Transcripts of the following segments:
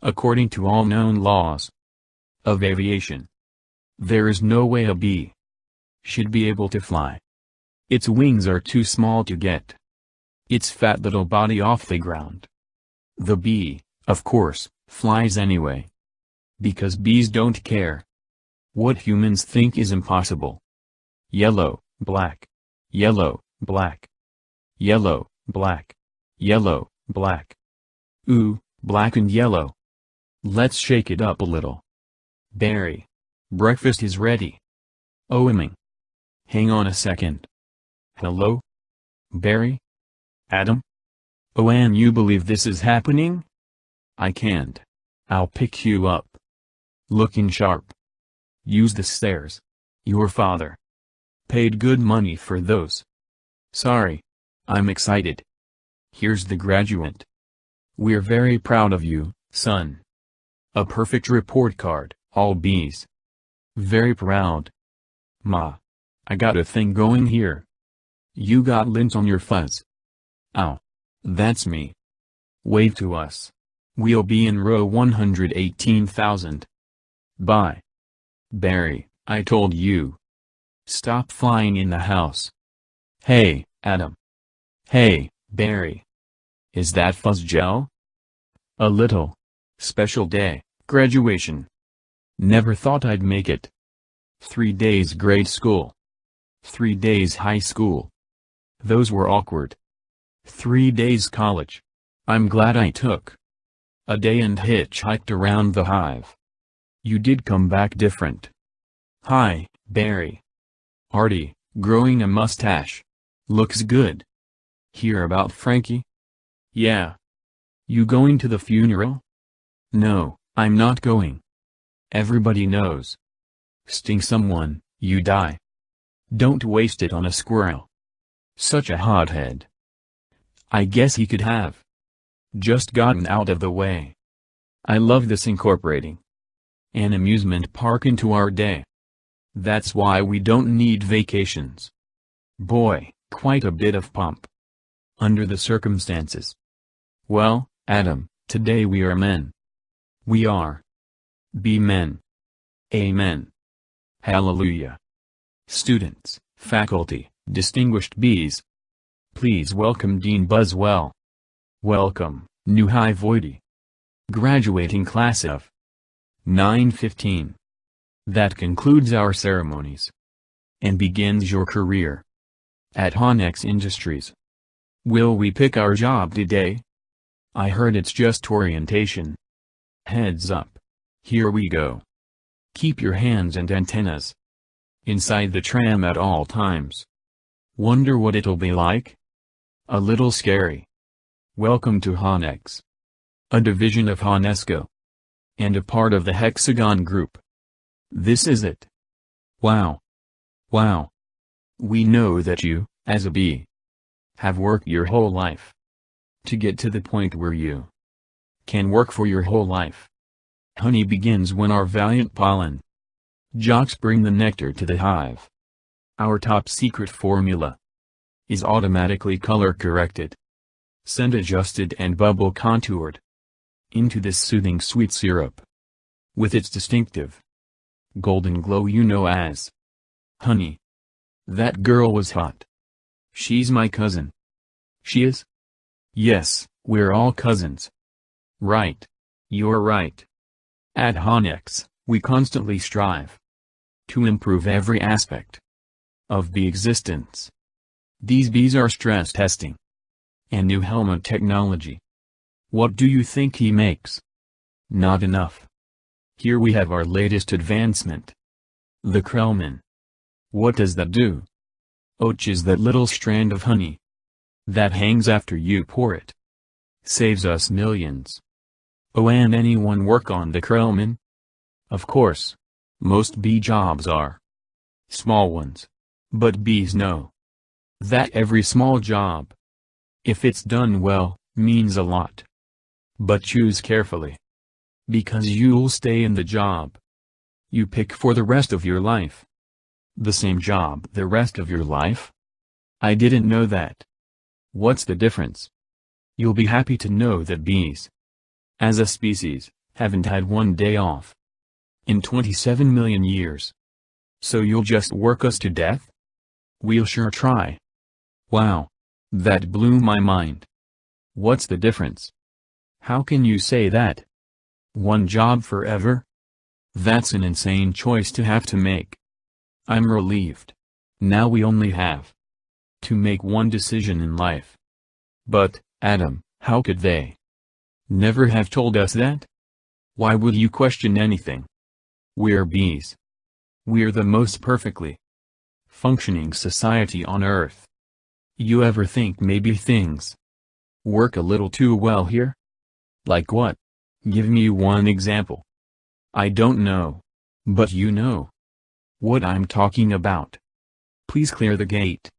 according to all known laws of aviation. There is no way a bee should be able to fly. Its wings are too small to get its fat little body off the ground. The bee, of course, flies anyway. Because bees don't care what humans think is impossible. Yellow, black. Yellow, black. Yellow, black. Yellow, black. Ooh, black and yellow. Let's shake it up a little. Barry. Breakfast is ready. OMing. Hang on a second. Hello? Barry? Adam? Oh, and you believe this is happening? I can't. I'll pick you up. Looking sharp. Use the stairs. Your father paid good money for those. Sorry. I'm excited. Here's the graduate. We're very proud of you, son. A perfect report card, all B's. Very proud. Ma. I got a thing going here. You got lint on your fuzz. Ow. That's me. Wave to us. We'll be in row 118,000. Bye. Barry, I told you. Stop flying in the house. Hey, Adam. Hey, Barry. Is that fuzz gel? A little. Special day, graduation. Never thought I'd make it. 3 days grade school. 3 days high school. Those were awkward. 3 days college. I'm glad I took a day and hitchhiked around the hive. You did come back different. Hi, Barry. Artie, growing a mustache. Looks good. Hear about Frankie? Yeah. You going to the funeral? No, I'm not going. Everybody knows. Sting someone, you die. Don't waste it on a squirrel. Such a hothead. I guess he could have just gotten out of the way. I love this incorporating an amusement park into our day. That's why we don't need vacations. Boy, quite a bit of pomp. Under the circumstances. Well, Adam, today we are men. We are. Be men. Amen. Hallelujah. Students, faculty, distinguished B's. Please welcome Dean Buzzwell. Welcome, new high voidy. Graduating class of 915. That concludes our ceremonies. And begins your career at Honex Industries. Will we pick our job today? I heard it's just orientation. Heads up. Here we go. Keep your hands and antennas inside the tram at all times. Wonder what it'll be like? A little scary. Welcome to Honex. A division of Honesco. And a part of the Hexagon Group. This is it. Wow. Wow. We know that you, as a bee, have worked your whole life to get to the point where you can work for your whole life. Honey begins when our valiant pollen jocks bring the nectar to the hive. Our top secret formula is automatically color corrected, scent adjusted and bubble contoured into this soothing sweet syrup with its distinctive golden glow you know as honey. That girl was hot. She's my cousin. She is? Yes, we're all cousins. Right. You're right. At Honex, we constantly strive to improve every aspect of bee existence. These bees are stress testing and new helmet technology. What do you think he makes? Not enough. Here we have our latest advancement. The Krellman. What does that do? Och is that little strand of honey that hangs after you pour it. Saves us millions. Oh, and anyone work on the Krellman? Of course. Most bee jobs are small ones. But bees know that every small job, if it's done well, means a lot. But choose carefully. Because you'll stay in the job you pick for the rest of your life. The same job the rest of your life? I didn't know that. What's the difference? You'll be happy to know that bees, as a species, Haven't had one day off in 27 million years. So you'll just work us to death? We'll sure try. Wow. That blew my mind. What's the difference? How can you say that? One job forever? That's an insane choice to have to make. I'm relieved. Now we only have to make one decision in life. But, Adam, how could they never have told us that? Why would you question anything? We're bees. We're the most perfectly functioning society on Earth. You ever think maybe things work a little too well here? Like what? Give me one example. I don't know. But you know what I'm talking about. Please clear the gate.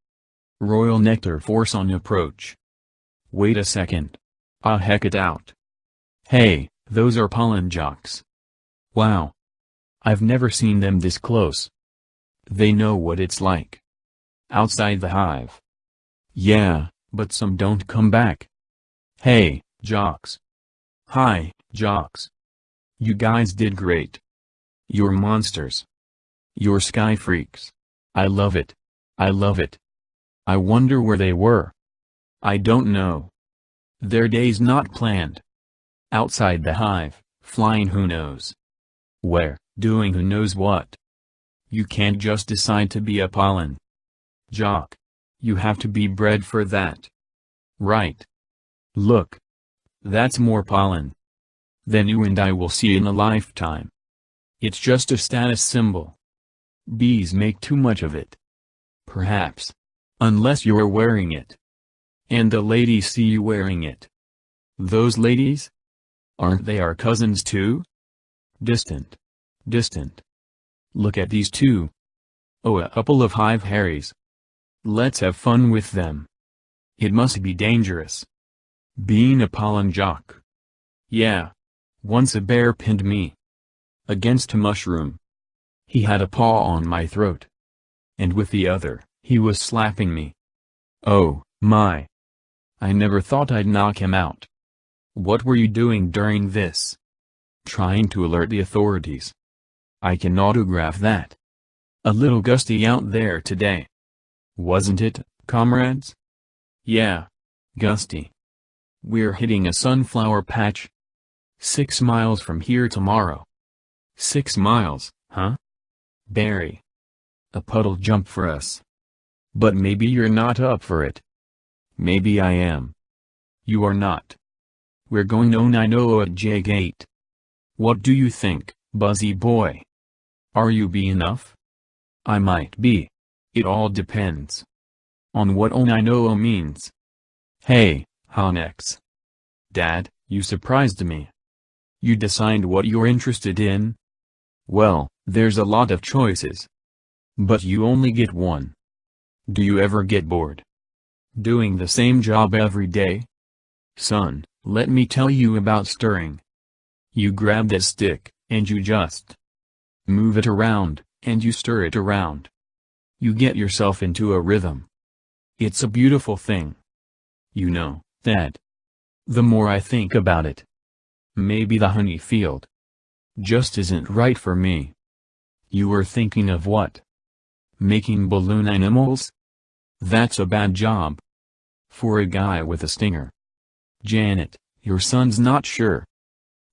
Royal Nectar Force on approach. Wait a second. Ah, heck it out. Hey, those are pollen jocks. Wow. I've never seen them this close. They know what it's like outside the hive. Yeah, but some don't come back. Hey, jocks. Hi, jocks. You guys did great. You're monsters. You're sky freaks. I love it. I love it. I wonder where they were. I don't know. Their day's not planned. Outside the hive, flying who knows where, doing who knows what. You can't just decide to be a pollen jock. You have to be bred for that. Right. Look. That's more pollen than you and I will see in a lifetime. It's just a status symbol. Bees make too much of it. Perhaps. Unless you're wearing it. And the ladies see you wearing it. Those ladies? Aren't they our cousins too? Distant. Distant. Look at these two. Oh, a couple of hive Harrys. Let's have fun with them. It must be dangerous being a pollen jock. Yeah. Once a bear pinned me against a mushroom. He had a paw on my throat. And with the other, he was slapping me. Oh, my. I never thought I'd knock him out. What were you doing during this? Trying to alert the authorities. I can autograph that. A little gusty out there today. Wasn't it, comrades? Yeah. Gusty. We're hitting a sunflower patch. 6 miles from here tomorrow. 6 miles, huh? Barry. A puddle jump for us. But maybe you're not up for it. Maybe I am. You are not. We're going to 90 at J-Gate. What do you think, Buzzy boy? Are you bee enough? I might be. It all depends on what 90 means. Hey, Honex. Dad, you surprised me. You decide what you're interested in? Well, there's a lot of choices. But you only get one. Do you ever get bored doing the same job every day? Son, let me tell you about stirring. You grab that stick, and you just move it around, and you stir it around. You get yourself into a rhythm. It's a beautiful thing. You know, Dad. The more I think about it, maybe the honey field just isn't right for me. You were thinking of what? Making balloon animals? That's a bad job for a guy with a stinger. Janet, your son's not sure.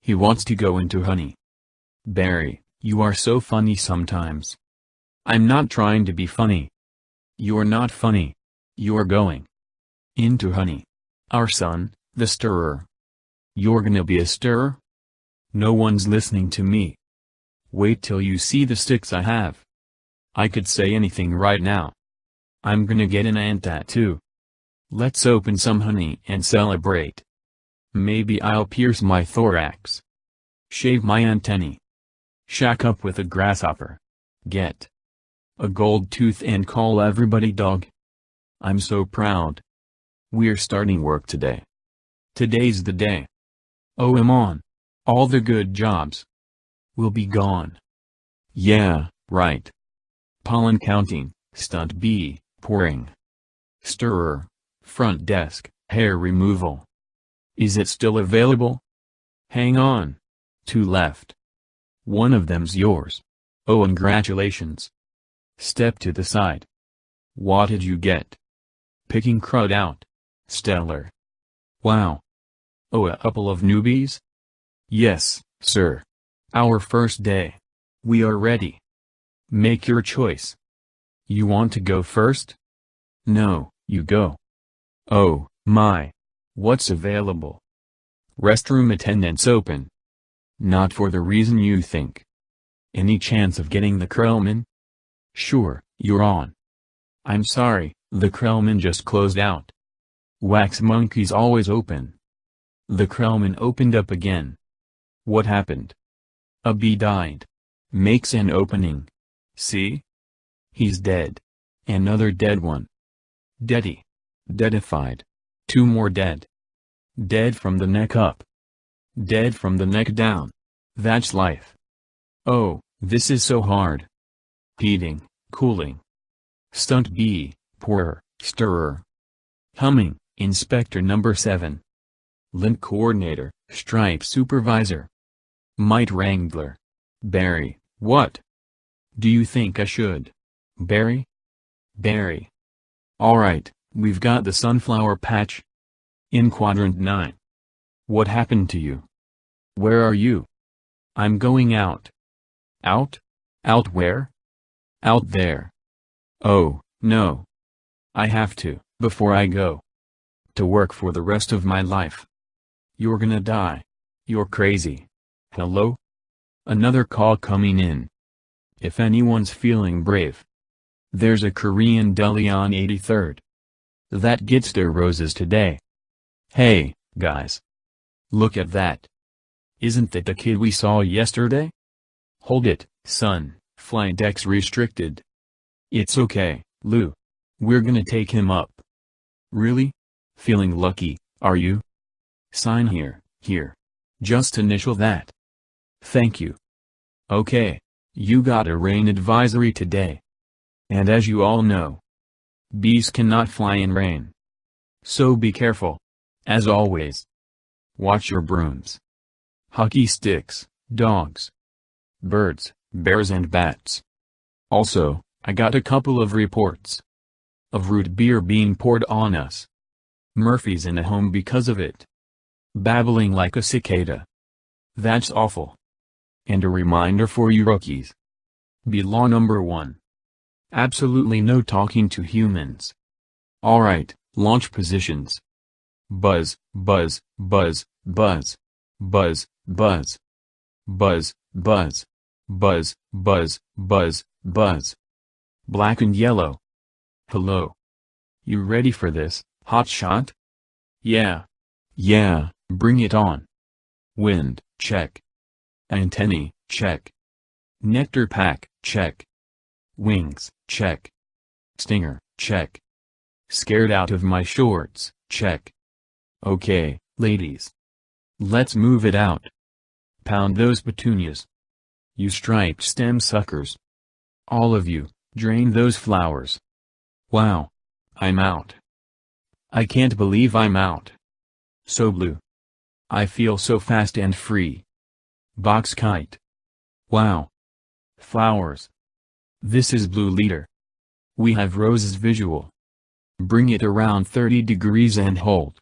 He wants to go into honey. Barry, you are so funny sometimes. I'm not trying to be funny. You're not funny. You're going into honey. Our son, the stirrer. You're gonna be a stirrer? No one's listening to me. Wait till you see the sticks I have. I could say anything right now. I'm gonna get an ant tattoo. Let's open some honey and celebrate. Maybe I'll pierce my thorax. Shave my antennae. Shack up with a grasshopper. Get a gold tooth and call everybody dog. I'm so proud. We're starting work today. Today's the day. Oh, I'm on. All the good jobs will be gone. Yeah, right. Pollen counting, stunt bee, pouring. Stirrer, front desk, hair removal. Is it still available? Hang on. 2 left. One of them's yours. Oh, congratulations. Step to the side. What did you get? Picking crud out. Stellar. Wow. Oh, a couple of newbies? Yes, sir. Our first day. We are ready. Make your choice. You want to go first? No, you go. Oh, my. What's available? Restroom attendants open. Not for the reason you think. Any chance of getting the Krellman? Sure, you're on. I'm sorry, the Krellman just closed out. Wax monkeys always open. The Krellman opened up again. What happened? A bee died. Makes an opening. See? He's dead. Another dead one. Deady. Deadified. 2 more dead. Dead from the neck up. Dead from the neck down. That's life. Oh, this is so hard. Heating, cooling. Stunt bee, pourer, stirrer. Humming, inspector number 7. Lint coordinator, stripe supervisor. Mite wrangler. Barry, what? Do you think I should? Barry? Barry. Alright, we've got the sunflower patch. In quadrant 9. What happened to you? Where are you? I'm going out. Out? Out where? Out there. Oh, no. I have to, before I go. To work for the rest of my life. You're gonna die. You're crazy. Hello? Another call coming in. If anyone's feeling brave. There's a Korean deli on 83rd. That gets their roses today. Hey, guys. Look at that. Isn't that the kid we saw yesterday? Hold it, son, flight decks restricted. It's okay, Lou. We're gonna take him up. Really? Feeling lucky, are you? Sign here, here. Just initial that. Thank you. Okay, you got a rain advisory today. And as you all know, bees cannot fly in rain. So be careful. As always. Watch your brooms. Hockey sticks, dogs. Birds, bears and bats. Also, I got a couple of reports. Of root beer being poured on us. Murphy's in a home because of it. Babbling like a cicada. That's awful. And a reminder for you rookies. Be law number 1. Absolutely no talking to humans. Alright, launch positions. Buzz, buzz, buzz, buzz. Buzz, buzz. Buzz, buzz. Buzz, buzz, buzz, buzz. Black and yellow. Hello. You ready for this, hotshot? Yeah. Yeah, bring it on. Wind, check. Antennae, check. Nectar pack, check. Wings, check. Stinger, check. Scared out of my shorts, check. Okay, ladies. Let's move it out. Pound those petunias. You striped stem suckers. All of you, drain those flowers. Wow. I'm out. I can't believe I'm out. So blue. I feel so fast and free. Box kite. Wow. Flowers. This is blue leader. We have roses visual. Bring it around 30 degrees and hold.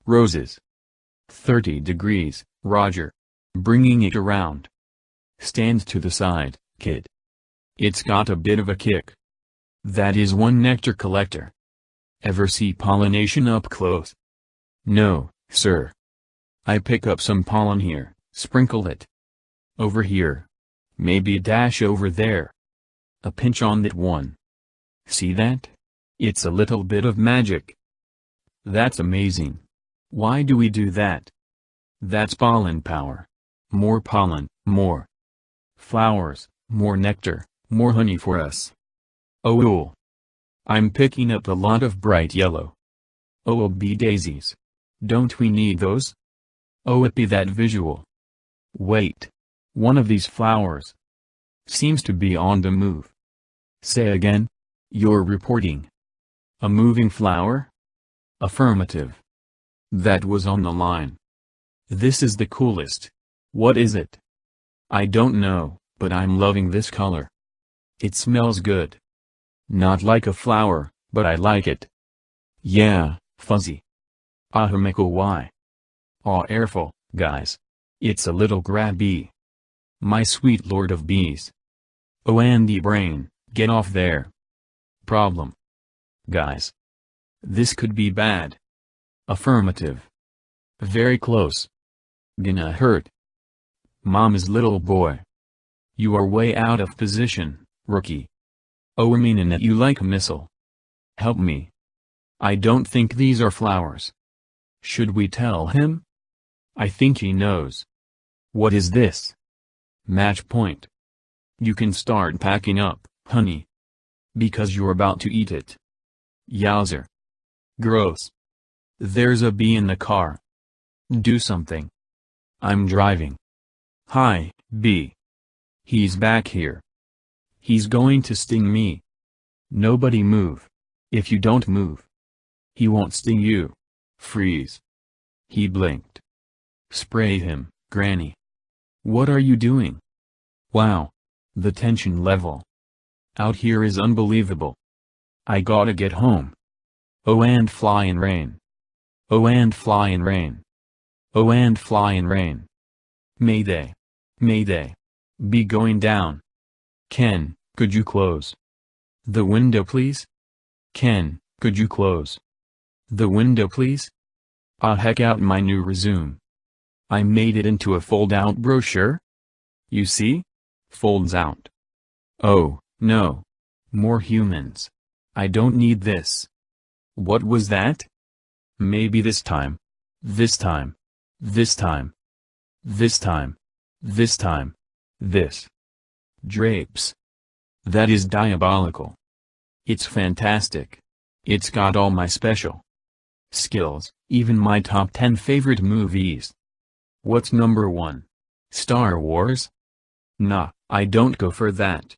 Roses. 30 degrees, Roger. Bringing it around. Stand to the side, kid. It's got a bit of a kick. That is one nectar collector. Ever see pollination up close? No, sir. I pick up some pollen here, sprinkle it. Over here. Maybe a dash over there. A pinch on that one. See that? It's a little bit of magic. That's amazing. Why do we do that? That's pollen power. More pollen, more flowers, more nectar, more honey for us. Oh cool. I'm picking up a lot of bright yellow. Oh bee daisies. Don't we need those? Oh it be that visual. Wait. One of these flowers seems to be on the move. Say again? You're reporting. A moving flower? Affirmative. That was on the line. This is the coolest. What is it? I don't know, but I'm loving this color. It smells good. Not like a flower, but I like it. Yeah, fuzzy. Ahumeko why? Aw airful, guys. It's a little grabby. My sweet lord of bees. Oh Andy brain, get off there. Problem. Guys. This could be bad. Affirmative. Very close. Gonna hurt. Mama's little boy. You are way out of position, rookie. Oh meanin' that you like a missile. Help me. I don't think these are flowers. Should we tell him? I think he knows. What is this? Match point. You can start packing up, honey. Because you're about to eat it. Yowzer. Gross. There's a bee in the car. Do something. I'm driving. Hi, bee. He's back here. He's going to sting me. Nobody move. If you don't move, he won't sting you. Freeze. He blinked. Spray him, Granny. What are you doing? Wow. The tension level out here is unbelievable. I gotta get home. Oh and fly in rain. Oh and fly in rain. Oh and fly in rain. Mayday. Mayday. Be going down. Ken, could you close the window please? Ken, could you close the window please? Ah heck out my new resume. I made it into a fold-out brochure. You see? Folds out. Oh, no. More humans. I don't need this. What was that? Maybe this time. This time. This time. This time. This time. This. Drapes. That is diabolical. It's fantastic. It's got all my special skills, even my top 10 favorite movies. What's number 1? Star Wars? Nah, I don't go for that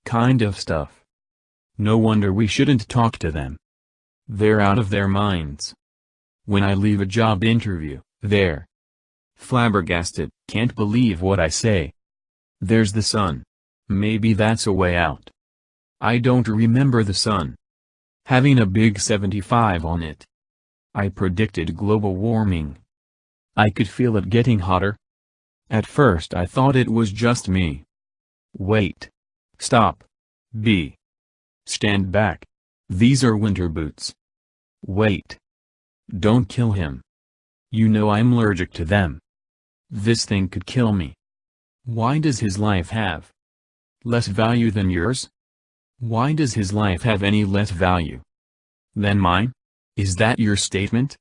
kind of stuff. No wonder we shouldn't talk to them. They're out of their minds. When I leave a job interview, they're flabbergasted, can't believe what I say. There's the sun. Maybe that's a way out. I don't remember the sun having a big 75 on it. I predicted global warming. I could feel it getting hotter. At first I thought it was just me. Wait. Stop. B. Stand back. These are winter boots. Wait. Don't kill him. You know I'm allergic to them. This thing could kill me. Why does his life have less value than yours? Why does his life have any less value than mine? Is that your statement?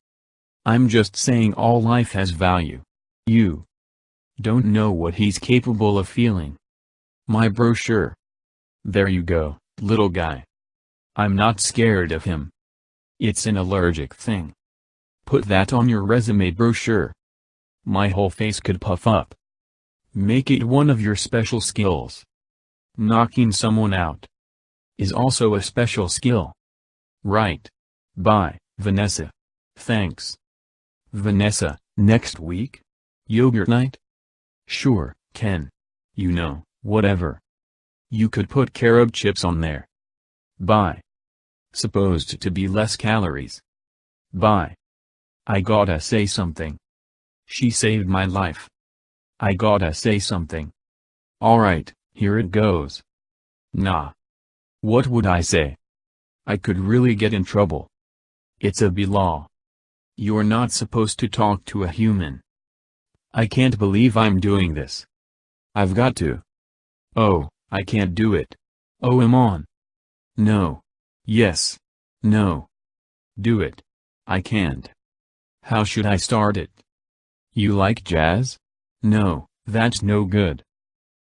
I'm just saying all life has value. You don't know what he's capable of feeling. My brochure. There you go, little guy. I'm not scared of him. It's an allergic thing. Put that on your resume brochure. My whole face could puff up. Make it one of your special skills. Knocking someone out is also a special skill. Right. Bye, Vanessa. Thanks. Vanessa, next week? Yogurt night? Sure, Ken. You know, whatever. You could put carob chips on there. Bye. Supposed to be less calories. Bye. I gotta say something. She saved my life. I gotta say something. Alright, here it goes. Nah. What would I say? I could really get in trouble. It's a B law. You're not supposed to talk to a human. I can't believe I'm doing this. I've got to. Oh, I can't do it. Oh, I'm on. No. Yes. No. Do it. I can't. How should I start it? You like jazz? No, that's no good.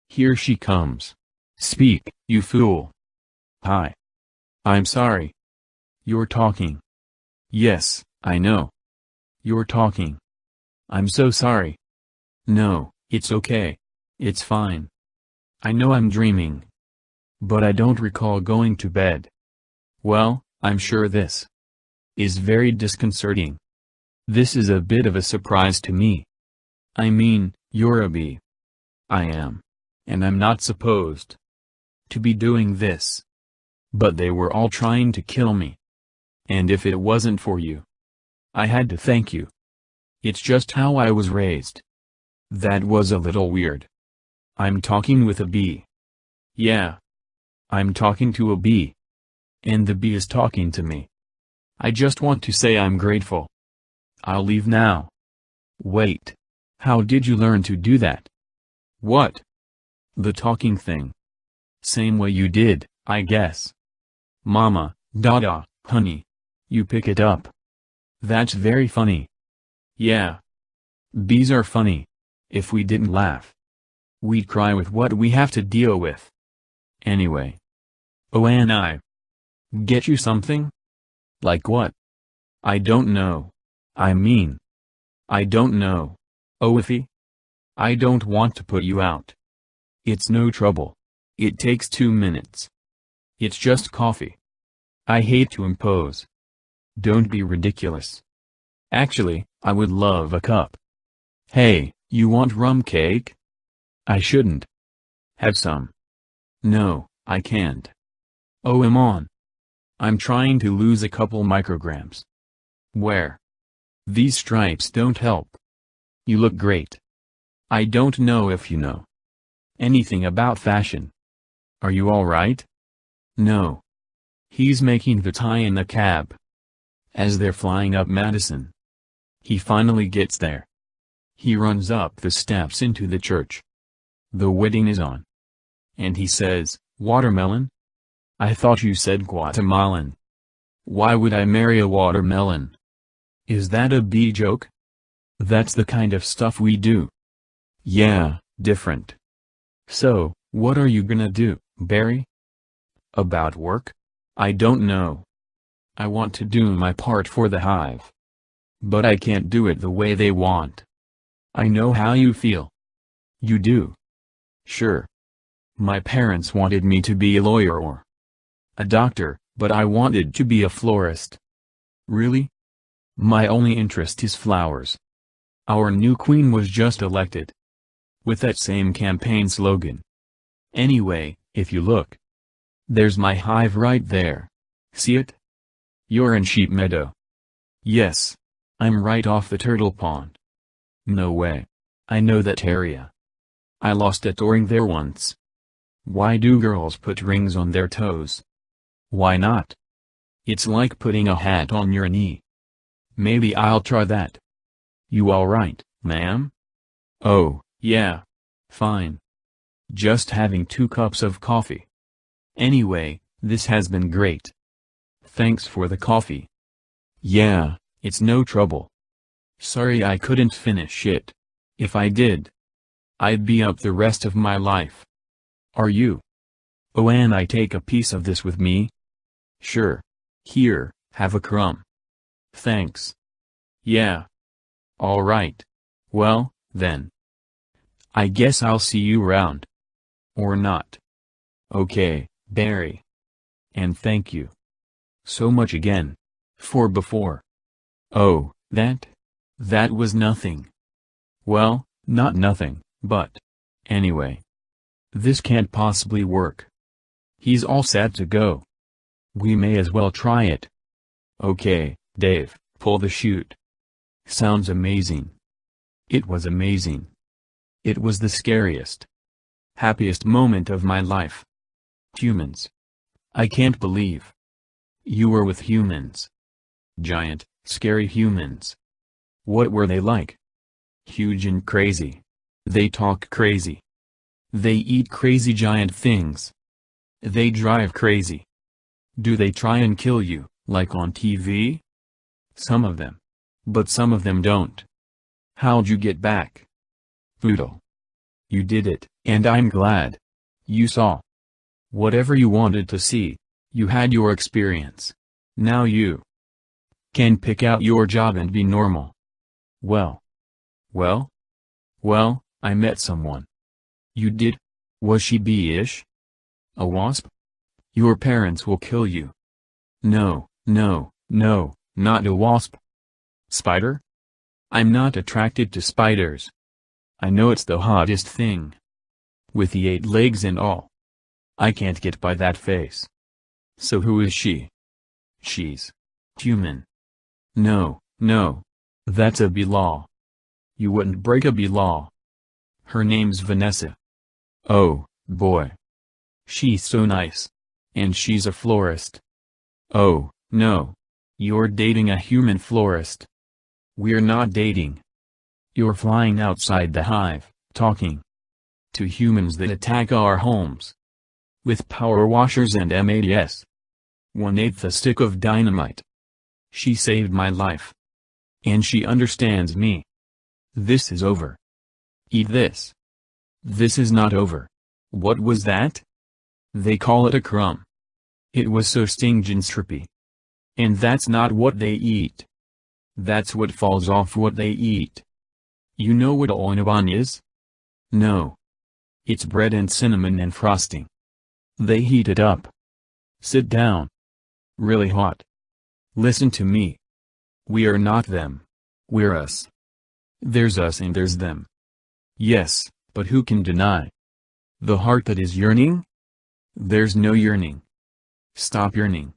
Here she comes. Speak, you fool. Hi. I'm sorry. You're talking. Yes, I know. You're talking. I'm so sorry. No, it's okay. It's fine. I know I'm dreaming. But I don't recall going to bed. Well, I'm sure this is very disconcerting. This is a bit of a surprise to me. I mean, You're a bee. I am. And I'm not supposed to be doing this. But they were all trying to kill me. And if it wasn't for you, I had to thank you. It's just how I was raised. That was a little weird. I'm talking with a bee. Yeah. I'm talking to a bee. And the bee is talking to me. I just want to say I'm grateful. I'll leave now. Wait. How did you learn to do that? What? The talking thing. Same way you did, I guess. Mama, Dada, honey. You pick it up. That's very funny. Yeah. Bees are funny. If we didn't laugh, we'd cry with what we have to deal with. Anyway. Oh, and I get you something? Like what? I don't know. I mean, I don't know. Oh, iffy? I don't want to put you out. It's no trouble. It takes 2 minutes. It's just coffee. I hate to impose. Don't be ridiculous. Actually, I would love a cup. Hey, you want rum cake? I shouldn't have some. No, I can't. Oh, I'm on. I'm trying to lose a couple micrograms. Where? These stripes don't help. You look great. I don't know if you know anything about fashion. Are you alright? No. He's making the tie in the cab. As they're flying up Madison. He finally gets there. He runs up the steps into the church. The wedding is on. And he says, watermelon? I thought you said Guatemalan. Why would I marry a watermelon? Is that a bee joke? That's the kind of stuff we do. Yeah, different. So, what are you gonna do, Barry? About work? I don't know. I want to do my part for the hive. But I can't do it the way they want. I know how you feel. You do? Sure. My parents wanted me to be a lawyer or a doctor, but I wanted to be a florist. Really? My only interest is flowers. Our new queen was just elected. With that same campaign slogan. Anyway, if you look. There's my hive right there. See it? You're in Sheep Meadow. Yes. I'm right off the turtle pond. No way. I know that area. I lost a touring there once. Why do girls put rings on their toes? Why not? It's like putting a hat on your knee. Maybe I'll try that. You alright, ma'am? Oh, yeah. Fine. Just having 2 cups of coffee. Anyway, this has been great. Thanks for the coffee. Yeah, it's no trouble. Sorry I couldn't finish it. If I did, I'd be up the rest of my life. Are you? Oh, and I take a piece of this with me? Sure. Here, have a crumb. Thanks. Yeah. All right. Well, then. I guess I'll see you around. Or not. Okay, Barry. And thank you so much again for before. Oh, that was nothing. Well, not nothing, but anyway. This can't possibly work. He's all set to go. We may as well try it. Okay, Dave, pull the chute. Sounds amazing. It was amazing. It was the scariest, happiest moment of my life. Humans. I can't believe you were with humans. Giant, scary humans. What were they like? Huge and crazy. They talk crazy. They eat crazy giant things. They drive crazy. Do they try and kill you, like on TV? Some of them. But some of them don't. How'd you get back? Poodle. You did it, and I'm glad. You saw whatever you wanted to see. You had your experience. Now you can pick out your job and be normal. Well, I met someone. You did? Was she bee-ish? A wasp? Your parents will kill you. No, not a wasp. Spider? I'm not attracted to spiders. I know it's the hottest thing. With the 8 legs and all. I can't get by that face. So who is she? She's human. No, no. That's a B-law. You wouldn't break a B-law. Her name's Vanessa. Oh, boy. She's so nice. And she's a florist. Oh, no. You're dating a human florist. We're not dating. You're flying outside the hive, talking to humans that attack our homes. With power washers and MADS. 1/8 a stick of dynamite. She saved my life. And she understands me. This is over. Eat this. This is not over. What was that? They call it a crumb. It was so stingy and strippy. And that's not what they eat. That's what falls off what they eat. You know what oinabon is? No. It's bread and cinnamon and frosting. They heat it up. Sit down. Really hot. Listen to me. We are not them. We're us. There's us and there's them. Yes, but who can deny? The heart that is yearning? There's no yearning. Stop yearning.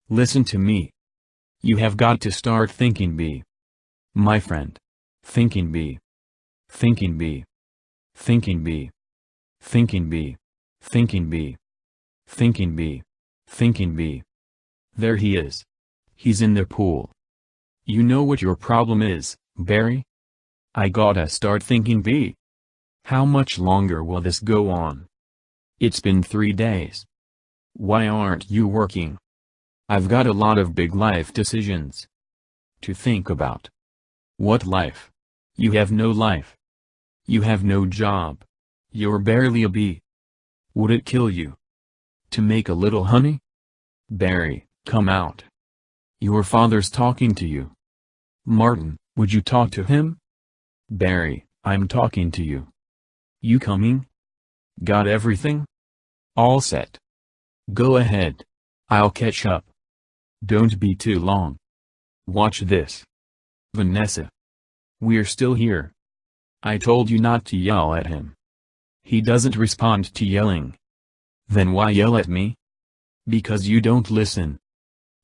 Listen to me. You have got to start thinking B. My friend. Thinking B. Thinking B. Thinking B. Thinking B. Thinking B. Thinking B. Thinking B. There he is. He's in the pool. You know what your problem is, Barry? I gotta start thinking B. How much longer will this go on? It's been 3 days. Why aren't you working? I've got a lot of big life decisions to think about. What life? You have no life. You have no job. You're barely a bee. Would it kill you to make a little honey? Barry, come out. Your father's talking to you. Martin, would you talk to him? Barry, I'm talking to you. You coming? Got everything? All set. Go ahead. I'll catch up. Don't be too long. Watch this. Vanessa. We're still here. I told you not to yell at him. He doesn't respond to yelling. Then why yell at me? Because you don't listen.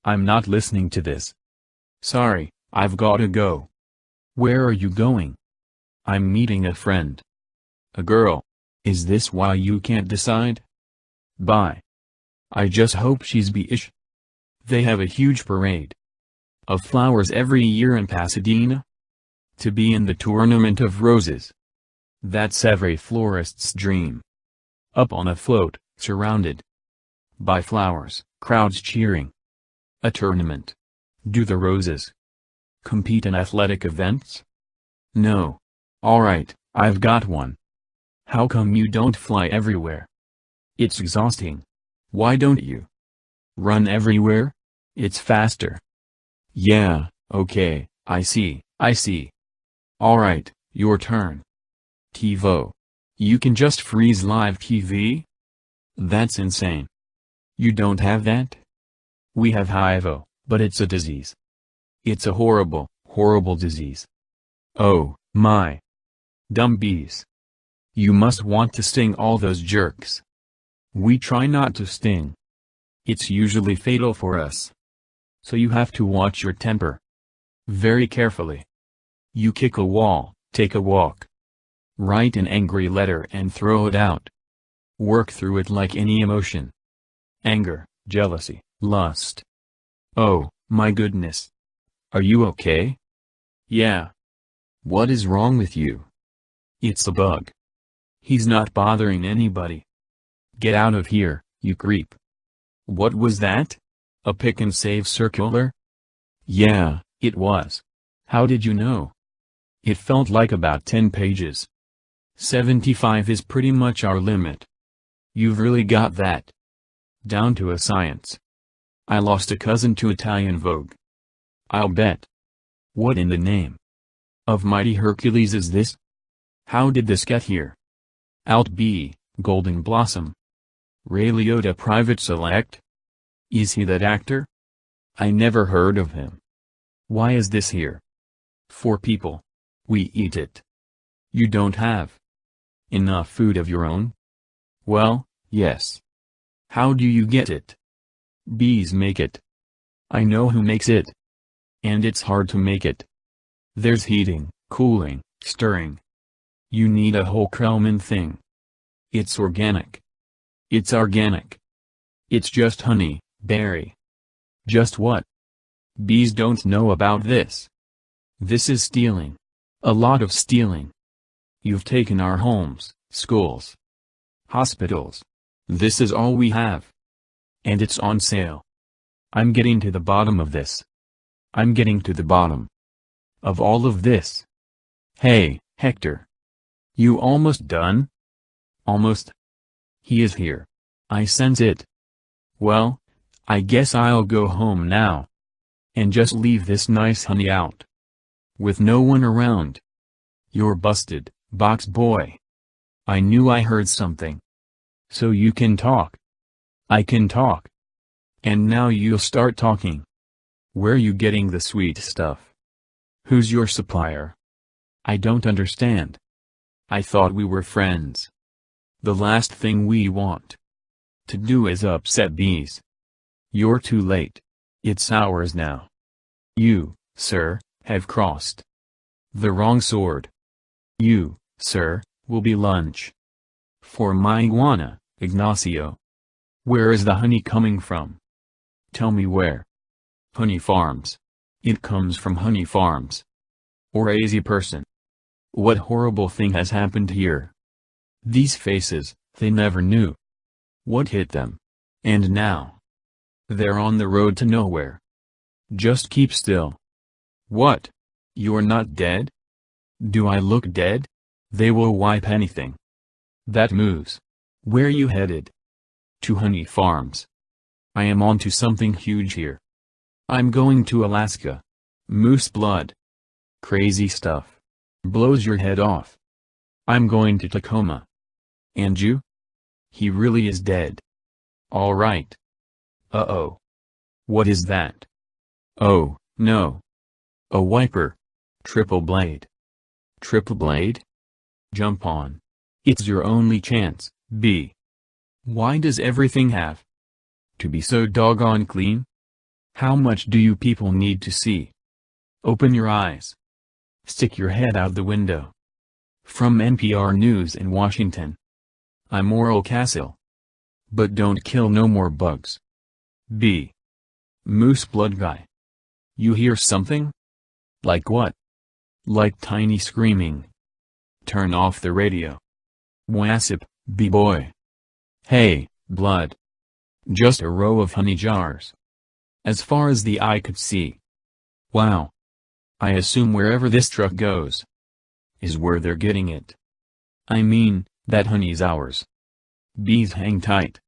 I'm not listening to this. Sorry, I've gotta go. Where are you going? I'm meeting a friend. A girl. Is this why you can't decide? Bye. I just hope she's B-ish. They have a huge parade of flowers every year in Pasadena. To be in the Tournament of Roses. That's every florist's dream. Up on a float, surrounded by flowers, crowds cheering. A tournament. Do the roses compete in athletic events? No. Alright, I've got one. How come you don't fly everywhere? It's exhausting. Why don't you run everywhere? It's faster. Yeah, okay, I see, I see. Alright, your turn. TiVo. You can just freeze live TV? That's insane. You don't have that? We have HIV, but it's a disease. It's a horrible, horrible disease. Oh, my. Dumb bees. You must want to sting all those jerks. We try not to sting. It's usually fatal for us. So you have to watch your temper. Very carefully. You kick a wall, take a walk. Write an angry letter and throw it out. Work through it like any emotion. Anger, jealousy, lust. Oh, my goodness. Are you okay? Yeah. What is wrong with you? It's a bug. He's not bothering anybody. Get out of here, you creep. What was that? A pick and save circular? Yeah, it was. How did you know? It felt like about 10 pages. 75 is pretty much our limit. You've really got that down to a science. I lost a cousin to Italian Vogue. I'll bet. What in the name of mighty Hercules is this? How did this get here? Alt B, Golden Blossom. Ray Liotta Private Select? Is he that actor? I never heard of him. Why is this here? For people. We eat it. You don't have enough food of your own? Well, yes. How do you get it? Bees make it. I know who makes it. And it's hard to make it. There's heating, cooling, stirring. You need a whole Krellman thing. It's organic. It's organic. It's just honey, berry. Just what? Bees don't know about this. This is stealing. A lot of stealing. You've taken our homes, schools, hospitals. This is all we have. And it's on sale. I'm getting to the bottom of this. I'm getting to the bottom of all of this. Hey, Hector. You almost done? Almost? He is here. I sense it. Well, I guess I'll go home now. And just leave this nice honey out. With no one around. You're busted, box boy. I knew I heard something. So you can talk. I can talk. And now you'll start talking. Where you getting the sweet stuff? Who's your supplier? I don't understand. I thought we were friends. The last thing we want to do is upset bees. You're too late. It's ours now. You, sir, have crossed the wrong sword. You, sir, will be lunch for my iguana, Ignacio. Where is the honey coming from? Tell me where. Honey farms. It comes from honey farms. Or easy person. What horrible thing has happened here? These faces, they never knew what hit them. And now they're on the road to nowhere. Just keep still. What? You're not dead? Do I look dead? They will wipe anything that moves. Where you headed? To honey farms. I am on to something huge here. I'm going to Alaska. Moose blood. Crazy stuff. Blows your head off. I'm going to Tacoma. And you? He really is dead. All right. Uh-oh. What is that? Oh, no. A wiper. Triple blade. Triple blade? Jump on. It's your only chance, B. Why does everything have to be so doggone clean? How much do you people need to see? Open your eyes. Stick your head out the window. From NPR News in Washington. I'm Oral Castle. But don't kill no more bugs. B. Moose blood guy. You hear something? Like what? Like tiny screaming. Turn off the radio. Wassip, B-boy. Hey, blood. Just a row of honey jars. As far as the eye could see. Wow. I assume wherever this truck goes is where they're getting it. I mean, that honey's ours. Bees hang tight.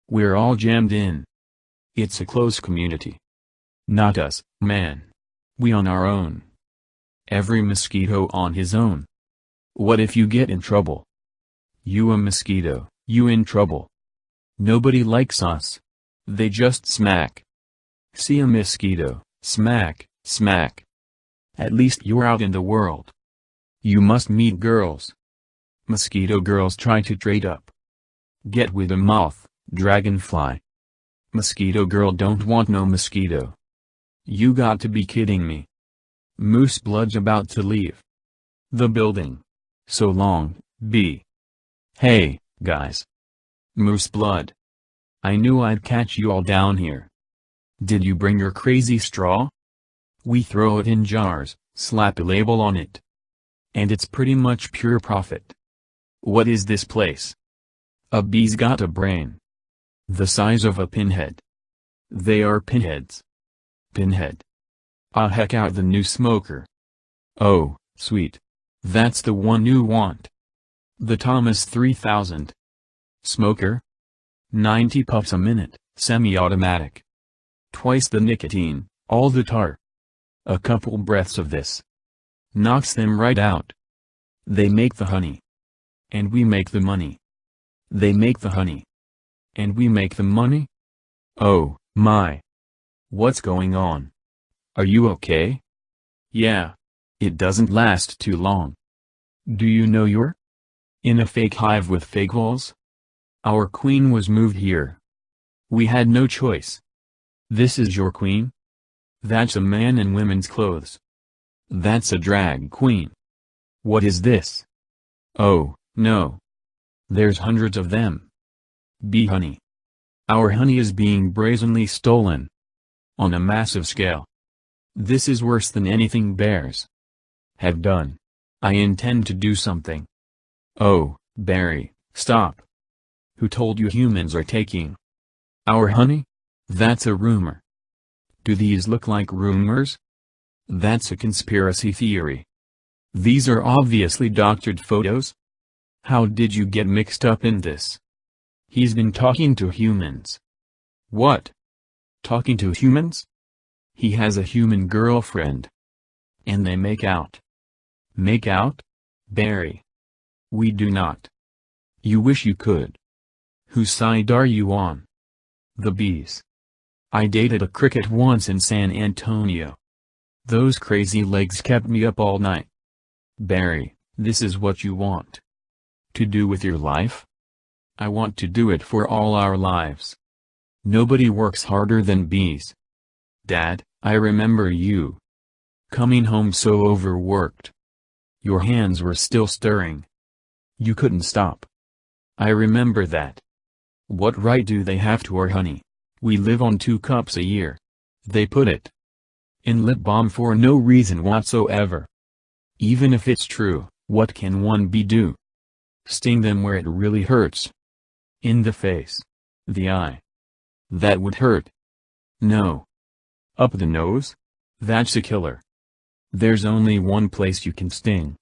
We're all jammed in. It's a close community. Not us, man. We on our own. Every mosquito on his own. What if you get in trouble? You a mosquito, you in trouble. Nobody likes us. They just smack. See a mosquito, smack, smack. At least you're out in the world. You must meet girls. Mosquito girls try to trade up. Get with a moth, dragonfly. Mosquito girl don't want no mosquito. You got to be kidding me. Moose blood's about to leave the building. So long, B. Hey, guys. Moose blood. I knew I'd catch you all down here. Did you bring your crazy straw? We throw it in jars, slap a label on it. And it's pretty much pure profit. What is this place? A bee's got a brain. The size of a pinhead. They are pinheads. Pinhead. Ah, heck out the new smoker. Oh, sweet. That's the one you want. The Thomas 3000. Smoker? 90 puffs a minute, semi-automatic. Twice the nicotine, all the tar. A couple breaths of this knocks them right out. They make the honey. And we make the money. They make the honey. And we make the money? Oh, my. What's going on? Are you okay? Yeah. It doesn't last too long. Do you know you're in a fake hive with fake walls? Our queen was moved here. We had no choice. This is your queen? That's a man in women's clothes. That's a drag queen. What is this? Oh, no. There's hundreds of them. Bee honey. Our honey is being brazenly stolen. On a massive scale. This is worse than anything bears have done. I intend to do something. Oh, Barry, stop. Who told you humans are taking our honey? That's a rumor. Do these look like rumors? That's a conspiracy theory. These are obviously doctored photos. How did you get mixed up in this? He's been talking to humans. What? Talking to humans? He has a human girlfriend. And they make out. Make out? Barry. We do not. You wish you could. Whose side are you on? The bees. I dated a cricket once in San Antonio. Those crazy legs kept me up all night. Barry, this is what you want to do with your life? I want to do it for all our lives. Nobody works harder than bees. Dad, I remember you coming home so overworked. Your hands were still stirring. You couldn't stop. I remember that. What right do they have to our honey? We live on 2 cups a year. They put it in lip balm for no reason whatsoever. Even if it's true, what can one bee do? Sting them where it really hurts. In the face. The eye. That would hurt. No. Up the nose? That's a killer. There's only one place you can sting.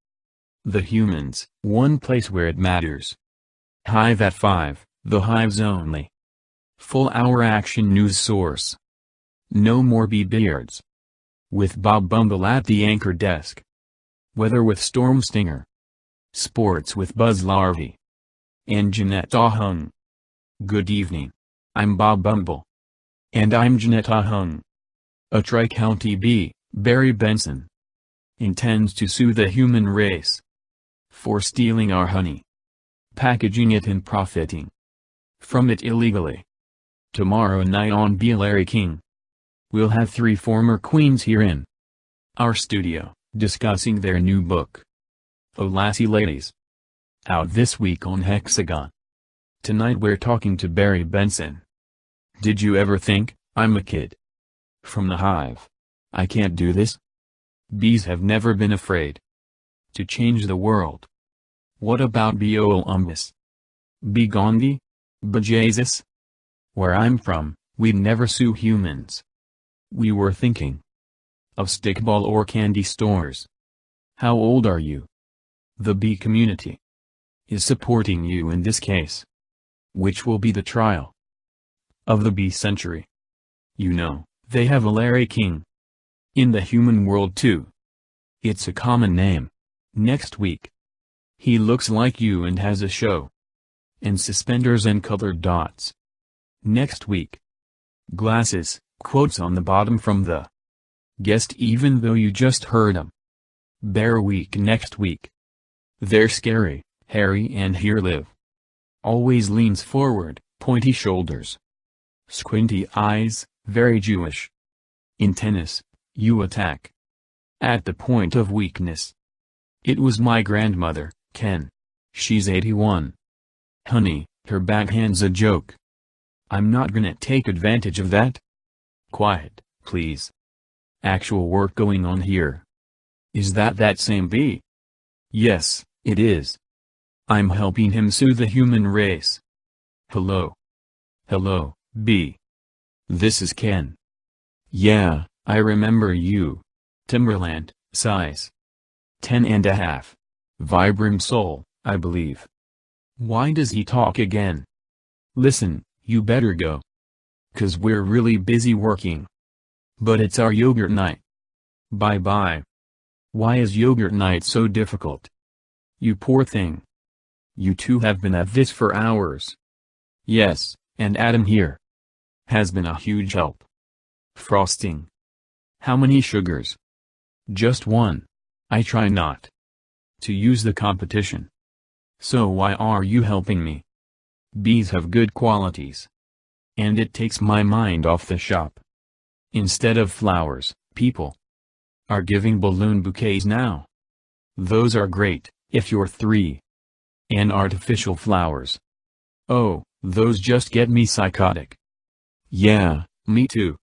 The humans, one place where it matters. Hive at 5, the hives only. Full hour action news source. No more bee beards. With Bob Bumble at the anchor desk. Weather with Storm Stinger. Sports with Buzz Larvae. And Jeanette Ahung. Good evening. I'm Bob Bumble. And I'm Jeanette Ahung. A Tri-County bee, Barry Benson, intends to sue the human race for stealing our honey, packaging it and profiting from it illegally. Tomorrow night on Be Larry King, we'll have 3 former queens here in our studio, discussing their new book, Oh Lassie Ladies, out this week on Hexagon. Tonight we're talking to Barry Benson. Did you ever think, I'm a kid from the hive, I can't do this? Bees have never been afraid to change the world. What about Bolumbus? Bee Gandhi? Bzzzz? Where I'm from, we'd never sue humans. We were thinking of stickball or candy stores. How old are you? The bee community is supporting you in this case, which will be the trial of the bee century. You know, they have a Larry King in the human world too. It's a common name. Next week, he looks like you and has a show and suspenders and colored dots. Next week, glasses, quotes on the bottom from the guest even though you just heard him. Bear week next week. They're scary, hairy and here live. Always leans forward, pointy shoulders. Squinty eyes, very Jewish. In tennis, you attack at the point of weakness. It was my grandmother, Ken. She's 81. Honey, her backhand's a joke. I'm not gonna take advantage of that. Quiet, please. Actual work going on here. Is that same bee? Yes, it is. I'm helping him sue the human race. Hello. Hello, bee. This is Ken. Yeah, I remember you. Timberland, size 10.5. Vibram Soul, I believe. Why does he talk again? Listen, you better go. 'Cause we're really busy working. But it's our yogurt night. Bye bye. Why is yogurt night so difficult? You poor thing. You two have been at this for hours. Yes, and Adam here has been a huge help. Frosting. How many sugars? Just one. I try not to use the competition. So why are you helping me? Bees have good qualities. And it takes my mind off the shop. Instead of flowers, people are giving balloon bouquets now. Those are great, if you're 3. And artificial flowers. Oh, those just get me psychotic. Yeah, me too.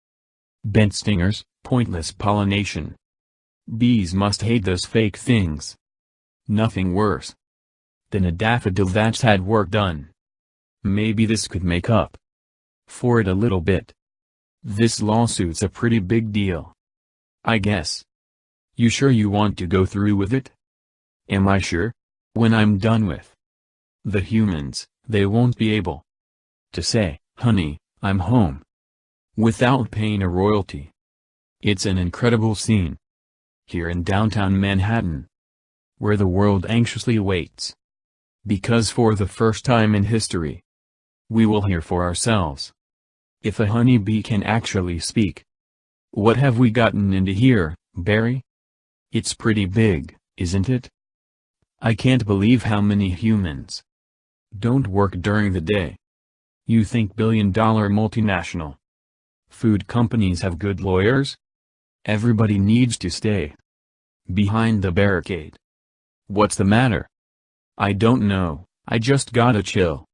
Bent stingers, pointless pollination. Bees must hate those fake things. Nothing worse than a daffodil that's had work done. Maybe this could make up for it a little bit. This lawsuit's a pretty big deal, I guess. You sure you want to go through with it? Am I sure? When I'm done with the humans, they won't be able to say, "Honey, I'm home," without paying a royalty. It's an incredible scene here in downtown Manhattan, where the world anxiously waits. Because for the first time in history, we will hear for ourselves if a honeybee can actually speak. What have we gotten into here, Barry? It's pretty big, isn't it? I can't believe how many humans don't work during the day. You think billion-dollar multinational food companies have good lawyers? Everybody needs to stay behind the barricade. What's the matter? I don't know, I just got a chill.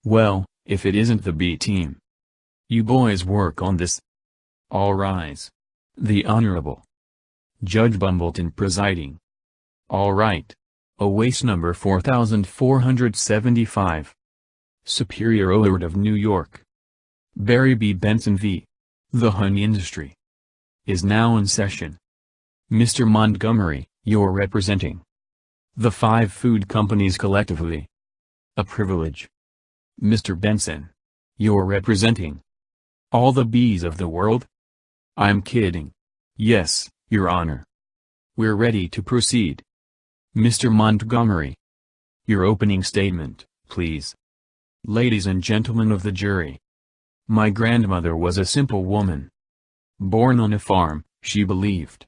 Well, if it isn't the B team. You boys work on this. All rise. The Honorable Judge Bumbleton presiding. All right. Awase number 4475. Superior Court of New York. Barry B. Benson v. The honey industry is now in session. Mr. Montgomery, you're representing the 5 food companies collectively. A privilege. Mr. Benson, you're representing all the bees of the world? I'm kidding. Yes, Your Honor. We're ready to proceed. Mr. Montgomery, your opening statement, please. Ladies and gentlemen of the jury. My grandmother was a simple woman. Born on a farm, she believed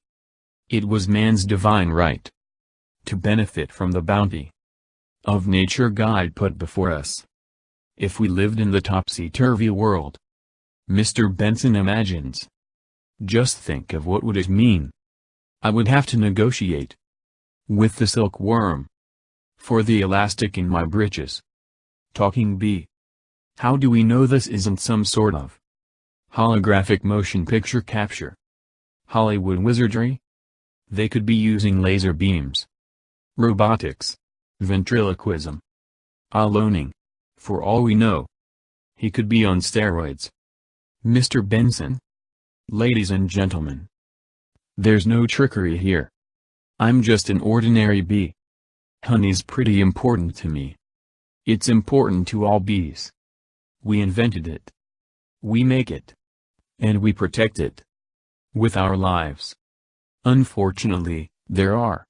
it was man's divine right to benefit from the bounty of nature God put before us. If we lived in the topsy-turvy world Mr. Benson imagines, just think of what would it mean. I would have to negotiate with the silkworm for the elastic in my breeches. Talking bee. How do we know this isn't some sort of holographic motion picture capture? Hollywood wizardry? They could be using laser beams, robotics, ventriloquism, aloning. For all we know, he could be on steroids. Mr. Benson? Ladies and gentlemen, there's no trickery here. I'm just an ordinary bee. Honey's pretty important to me. It's important to all bees. We invented it. We make it. And we protect it with our lives. Unfortunately, there are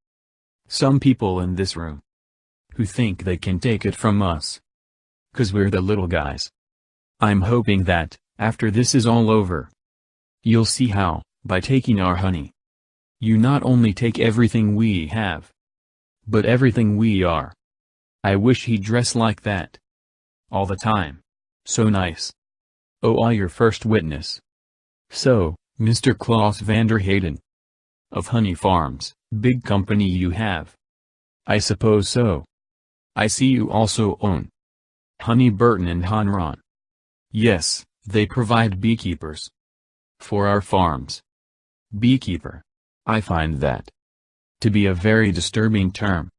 some people in this room who think they can take it from us 'cause we're the little guys. I'm hoping that, after this is all over, you'll see how, by taking our honey, you not only take everything we have, but everything we are. I wish he'd dress like that all the time. So nice. Oh, your first witness. So, Mr. Klaus Vander Hayden of Honey Farms, big company you have. I suppose so. I see you also own Honey Burton and Honron. Yes, they provide beekeepers for our farms. Beekeeper. I find that to be a very disturbing term.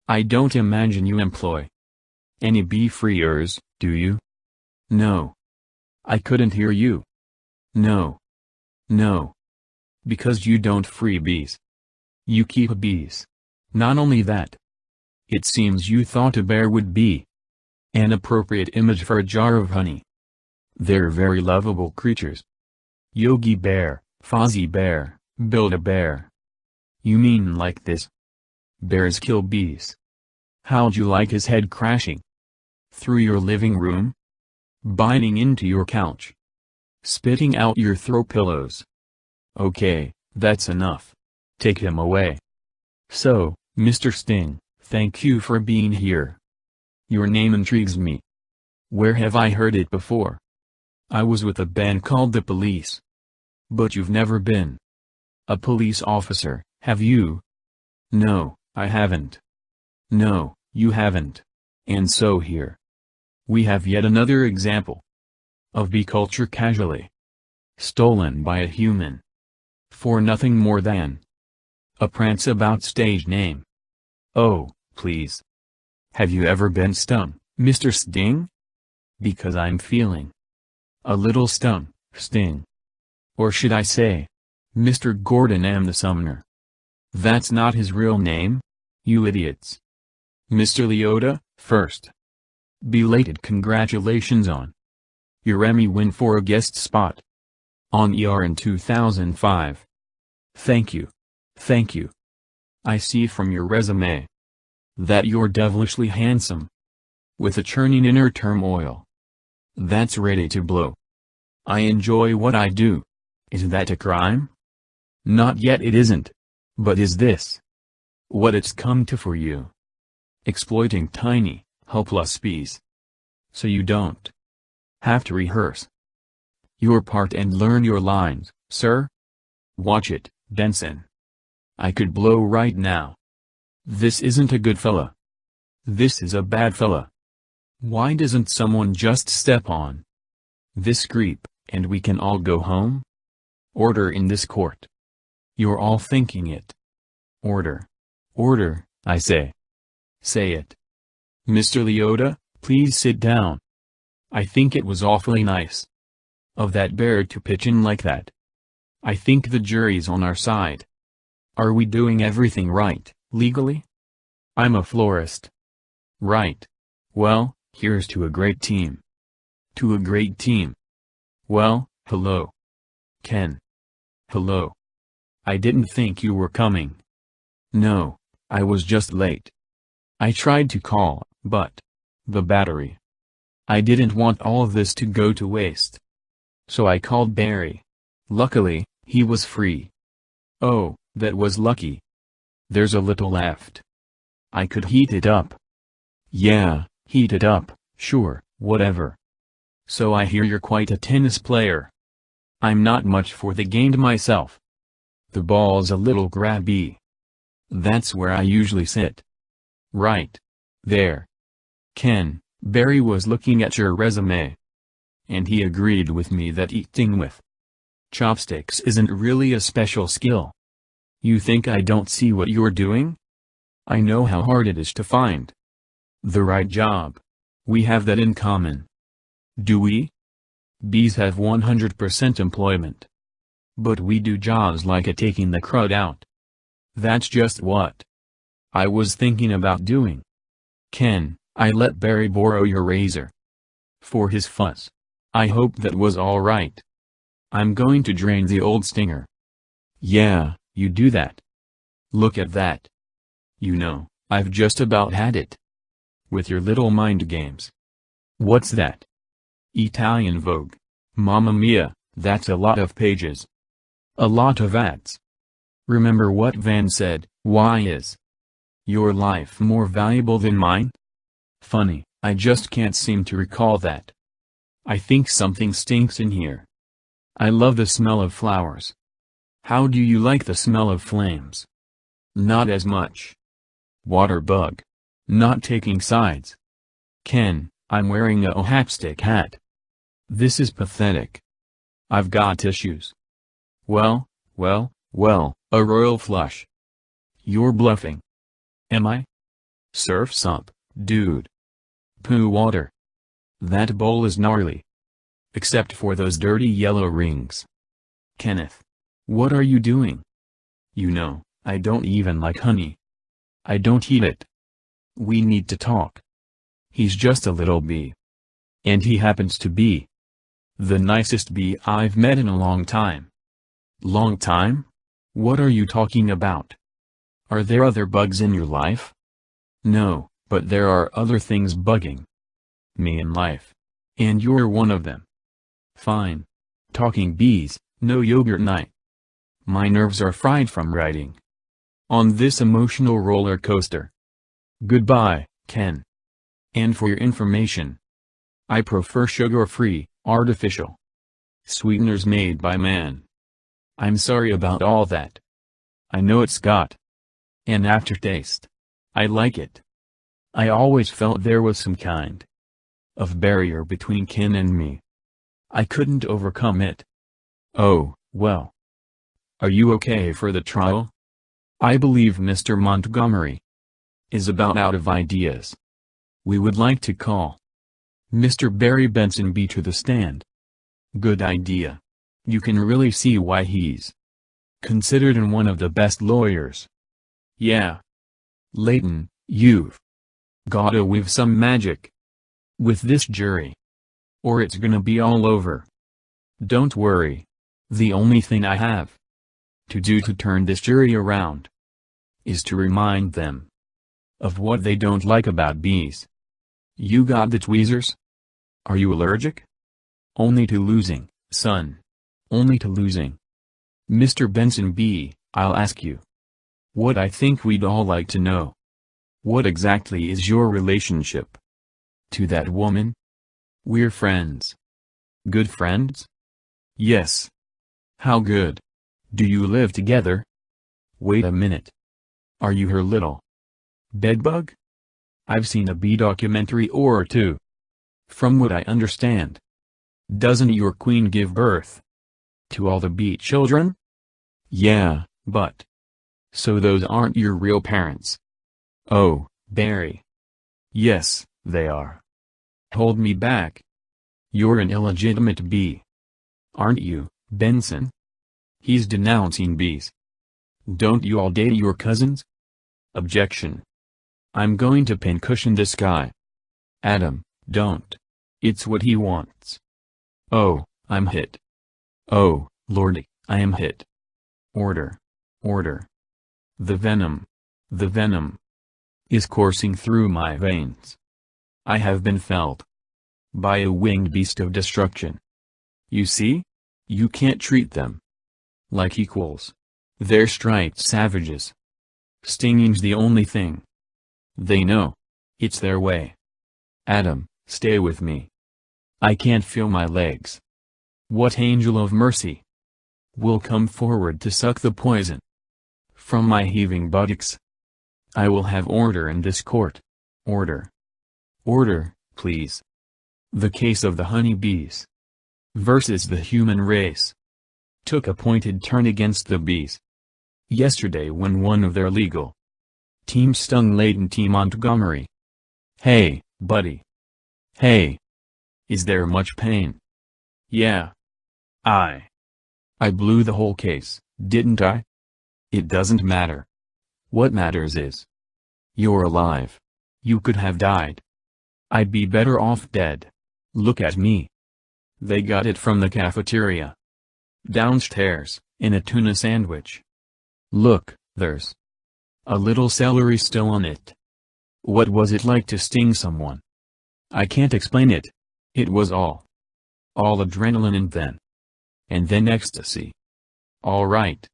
I don't imagine you employ any bee-freers, do you? No. I couldn't hear you. No. No. Because you don't free bees. You keep bees. Not only that. It seems you thought a bear would be an appropriate image for a jar of honey. They're very lovable creatures. Yogi Bear, Fozzie Bear, Build-A-Bear. You mean like this? Bears kill bees. How'd you like his head crashing through your living room? Biting into your couch? Spitting out your throw pillows? Okay, that's enough. Take him away. So, Mr. Sting, thank you for being here. Your name intrigues me. Where have I heard it before? I was with a band called the Police. But you've never been a police officer, have you? No, I haven't. No, you haven't. And so here we have yet another example of bee culture casually stolen by a human for nothing more than a prance about stage name. Oh, please. Have you ever been stung, Mr. Sting? Because I'm feeling a little stung, Sting. Or should I say, Mr. Gordon M. the Sumner. That's not his real name, you idiots. Mr. Leota, first. Belated congratulations on your Emmy win for a guest spot on ER in 2005. Thank you. Thank you. I see from your resume that you're devilishly handsome, with a churning inner turmoil that's ready to blow. I enjoy what I do. Is that a crime? Not yet, it isn't. But is this what it's come to for you? Exploiting tiny, helpless bees. So you don't have to rehearse your part and learn your lines, sir? Watch it, Benson. I could blow right now. This isn't a good fella. This is a bad fella. Why doesn't someone just step on this creep, and we can all go home? Order in this court. You're all thinking it. Order. Order, I say. Say it. Mr. Leota, please sit down. I think it was awfully nice of that bear to pitch in like that. I think the jury's on our side. Are we doing everything right, legally? I'm a florist. Right. Well, here's to a great team. To a great team. Well, hello. Ken. Hello. I didn't think you were coming. No, I was just late. I tried to call, but the battery. I didn't want all of this to go to waste. So I called Barry. Luckily, he was free. Oh, that was lucky. There's a little left. I could heat it up. Yeah, heat it up, sure, whatever. So I hear you're quite a tennis player. I'm not much for the game myself. The ball's a little grabby. That's where I usually sit. Right. There. Ken, Barry was looking at your resume. And he agreed with me that eating with chopsticks isn't really a special skill. You think I don't see what you're doing? I know how hard it is to find the right job. We have that in common. Do we? Bees have 100% employment. But we do jobs like taking the crud out. That's just what I was thinking about doing. Ken, I let Barry borrow your razor for his fuss. I hope that was all right. I'm going to drain the old stinger. Yeah, you do that. Look at that. You know, I've just about had it with your little mind games. What's that? Italian Vogue. Mamma mia, that's a lot of pages. A lot of ads. Remember what Van said, why is your life more valuable than mine? Funny, I just can't seem to recall that. I think something stinks in here. I love the smell of flowers. How do you like the smell of flames? Not as much. Water bug. Not taking sides. Ken, I'm wearing a hapstick hat. This is pathetic. I've got issues. Well, a royal flush. You're bluffing. Am I? Surf's up, dude. Poo water. That bowl is gnarly. Except for those dirty yellow rings. Kenneth. What are you doing? You know, I don't even like honey. I don't eat it. We need to talk. He's just a little bee. And he happens to be the nicest bee I've met in a long time. Long time? What are you talking about? Are there other bugs in your life? No, but there are other things bugging me in life. And you're one of them. Fine. Talking bees, no yogurt night. My nerves are fried from writing on this emotional roller coaster. Goodbye, Ken. And for your information, I prefer sugar-free, artificial sweeteners made by man. I'm sorry about all that. I know it's got an aftertaste. I like it. I always felt there was some kind of barrier between Ken and me. I couldn't overcome it. Oh, well. Are you okay for the trial? I believe Mr. Montgomery is about out of ideas. We would like to call Mr. Barry Benson B to the stand. Good idea. You can really see why he's considered one of the best lawyers. Yeah. Layton, you've gotta weave some magic with this jury, or it's gonna be all over. Don't worry. The only thing I have to do to turn this jury around is to remind them of what they don't like about bees. You got the tweezers? Are you allergic? Only to losing, son. Only to losing. Mr. Benson B., I'll ask you what I think we'd all like to know. What exactly is your relationship to that woman? We're friends. Good friends? Yes. How good. Do you live together? Wait a minute. Are you her little bedbug? I've seen a bee documentary or two. From what I understand, doesn't your queen give birth to all the bee children? Yeah, but so those aren't your real parents. Oh, Barry. Yes, they are. Hold me back. You're an illegitimate bee. Aren't you, Benson? He's denouncing bees. Don't you all date your cousins? Objection. I'm going to pincushion this guy. Adam, don't. It's what he wants. Oh, I'm hit. Oh, lordy, I am hit. Order. Order. The venom is coursing through my veins. I have been felled by a winged beast of destruction. You see? You can't treat them like equals. They're striped savages. Stinging's the only thing they know. It's their way. Adam, stay with me. I can't feel my legs. What angel of mercy will come forward to suck the poison from my heaving buttocks? I will have order in this court. Order. Order, please. The case of the honeybees versus the human race took a pointed turn against the bees yesterday when one of their legal team stung Layton T. Montgomery. Hey, buddy. Hey. Is there much pain? Yeah. I blew the whole case, didn't I? It doesn't matter. What matters is you're alive. You could have died. I'd be better off dead. Look at me. They got it from the cafeteria downstairs, in a tuna sandwich. Look, there's a little celery still on it. What was it like to sting someone? I can't explain it. It was all adrenaline and then ecstasy. All right.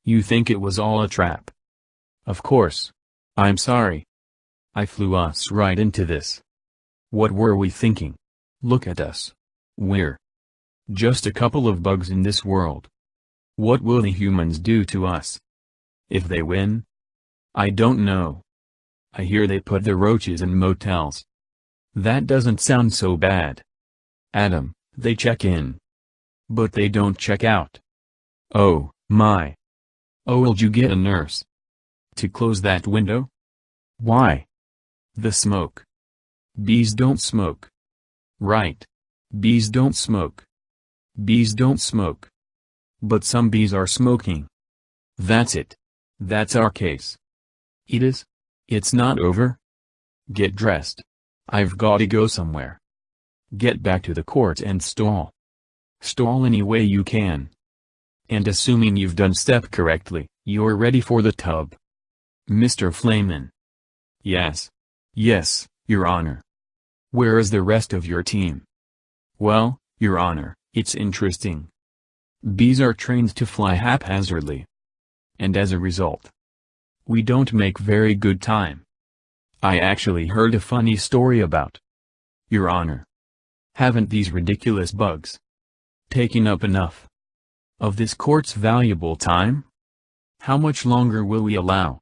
You think it was all a trap? Of course. I'm sorry. I flew us right into this. What were we thinking? Look at us. We're just a couple of bugs in this world. What will the humans do to us if they win? I don't know. I hear they put the roaches in motels. That doesn't sound so bad. Adam, they check in. But they don't check out. Oh, my. Oh, will you get a nurse to close that window? Why? The smoke. Bees don't smoke. Right. Bees don't smoke. Bees don't smoke. But some bees are smoking. That's it. That's our case. It is? It's not over? Get dressed. I've gotta go somewhere. Get back to the court and stall. Stall any way you can. And assuming you've done step correctly, you're ready for the tub. Mr. Flamin. Yes. Yes, Your Honor. Where is the rest of your team? Well, Your Honor, it's interesting. Bees are trained to fly haphazardly. And as a result, We don't make very good time. I actually heard a funny story about. Your Honor. Haven't these ridiculous bugs taken up enough of this court's valuable time? How much longer will we allow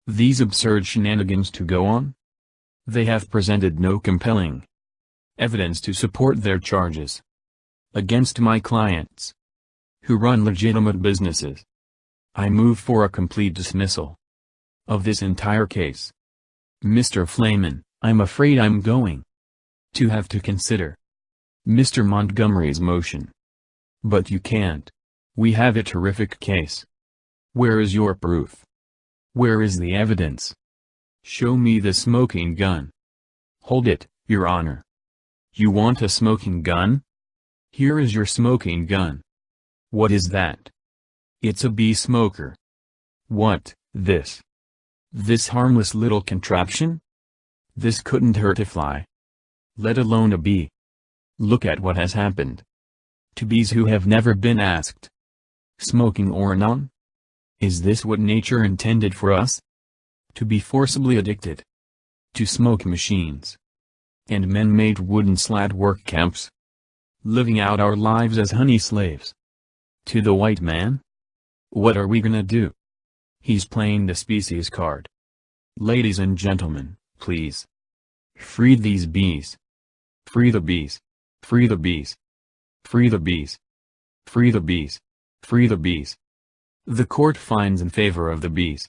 these absurd shenanigans to go on? They have presented no compelling evidence to support their charges against my clients, who run legitimate businesses. I move for a complete dismissal of this entire case. Mr. Flamin, I'm afraid I'm going to have to consider Mr. Montgomery's motion. But you can't. We have a terrific case. Where is your proof? Where is the evidence? Show me the smoking gun. Hold it, Your Honor. You want a smoking gun? Here is your smoking gun. What is that? It's a bee smoker. What, this? This harmless little contraption? This couldn't hurt a fly, let alone a bee. Look at what has happened to bees who have never been asked, smoking or none? Is this what nature intended for us? To be forcibly addicted to smoke machines and man-made wooden slat work camps, living out our lives as honey slaves to the white man? What are we gonna do? He's playing the species card. Ladies and gentlemen, please. Free these bees. Free the bees. Free the bees. Free the bees. Free the bees. Free the bees. The court finds in favor of the bees.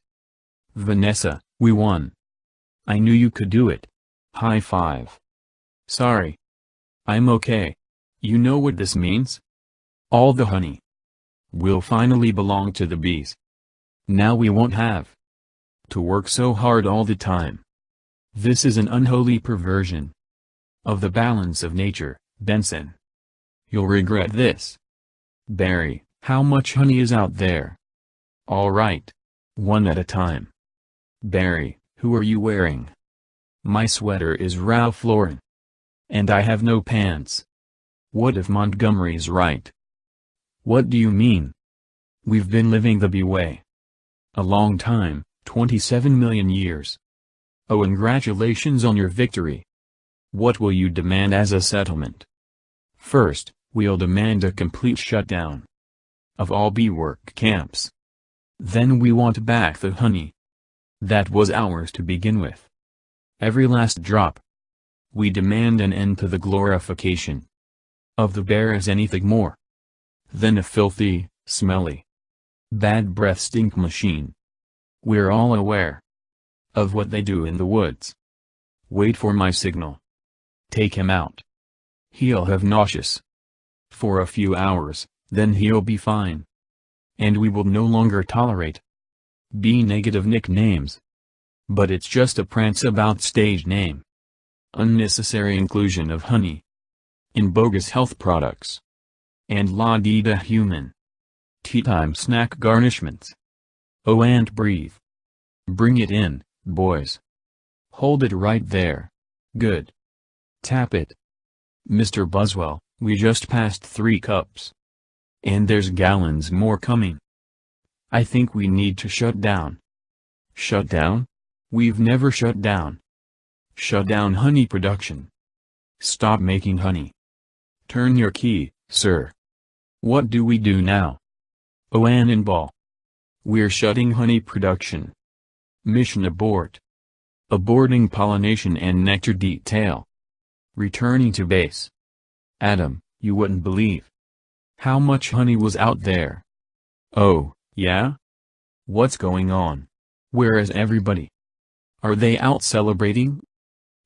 Vanessa, we won. I knew you could do it. High five. Sorry. I'm okay. You know what this means? All the honey will finally belong to the bees. Now we won't have to work so hard all the time. This is an unholy perversion of the balance of nature, Benson. You'll regret this. Barry, how much honey is out there? All right. One at a time. Barry, who are you wearing? My sweater is Ralph Lauren. And I have no pants. What if Montgomery's right? What do you mean? We've been living the bee way a long time, 27 million years. Oh, congratulations on your victory. What will you demand as a settlement? First, we'll demand a complete shutdown of all bee work camps. Then we want back the honey that was ours to begin with. Every last drop. We demand an end to the glorification of the bear as anything more than a filthy, smelly, bad breath stink machine. We're all aware of what they do in the woods. Wait for my signal. Take him out. He'll have nauseous for a few hours, then he'll be fine. And we will no longer tolerate B-negative nicknames. But it's just a prance about stage name. Unnecessary inclusion of honey in bogus health products. And la-dee-da human tea time snack garnishments. Oh, and breathe. Bring it in, boys. Hold it right there. Good. Tap it. Mr. Buswell, we just passed 3 cups. And there's gallons more coming. I think we need to shut down. Shut down? We've never shut down. Shut down honey production. Stop making honey. Turn your key, sir. What do we do now? Oh, and ball. We're shutting honey production. Mission abort. Aborting pollination and nectar detail. Returning to base. Adam, you wouldn't believe how much honey was out there. Oh, yeah? What's going on? Where is everybody? Are they out celebrating?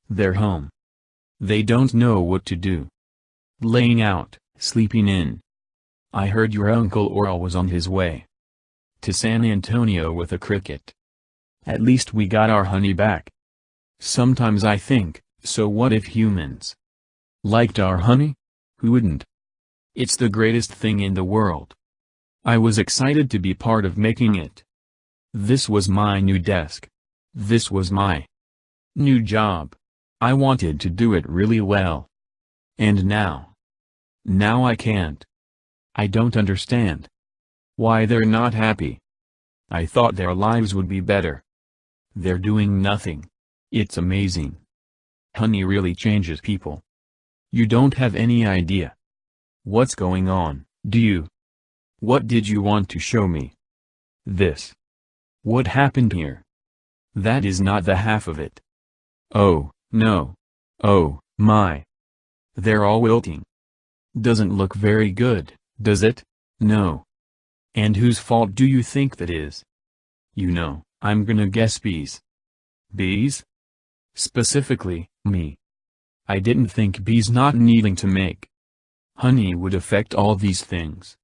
They're home. They don't know what to do. Laying out, sleeping in. I heard your Uncle Oral was on his way to San Antonio with a cricket. At least we got our honey back. Sometimes I think, so what if humans liked our honey? Who wouldn't? It's the greatest thing in the world. I was excited to be part of making it. This was my new desk. This was my new job. I wanted to do it really well. And now I can't. I don't understand why they're not happy. I thought their lives would be better. They're doing nothing. It's amazing. Honey really changes people. You don't have any idea. What's going on, do you? What did you want to show me? This. What happened here? That is not the half of it. Oh, no. Oh, my. They're all wilting. Doesn't look very good, does it? No. And whose fault do you think that is? You know, I'm gonna guess bees. Bees? Specifically, me. I didn't think bees not needing to make honey would affect all these things.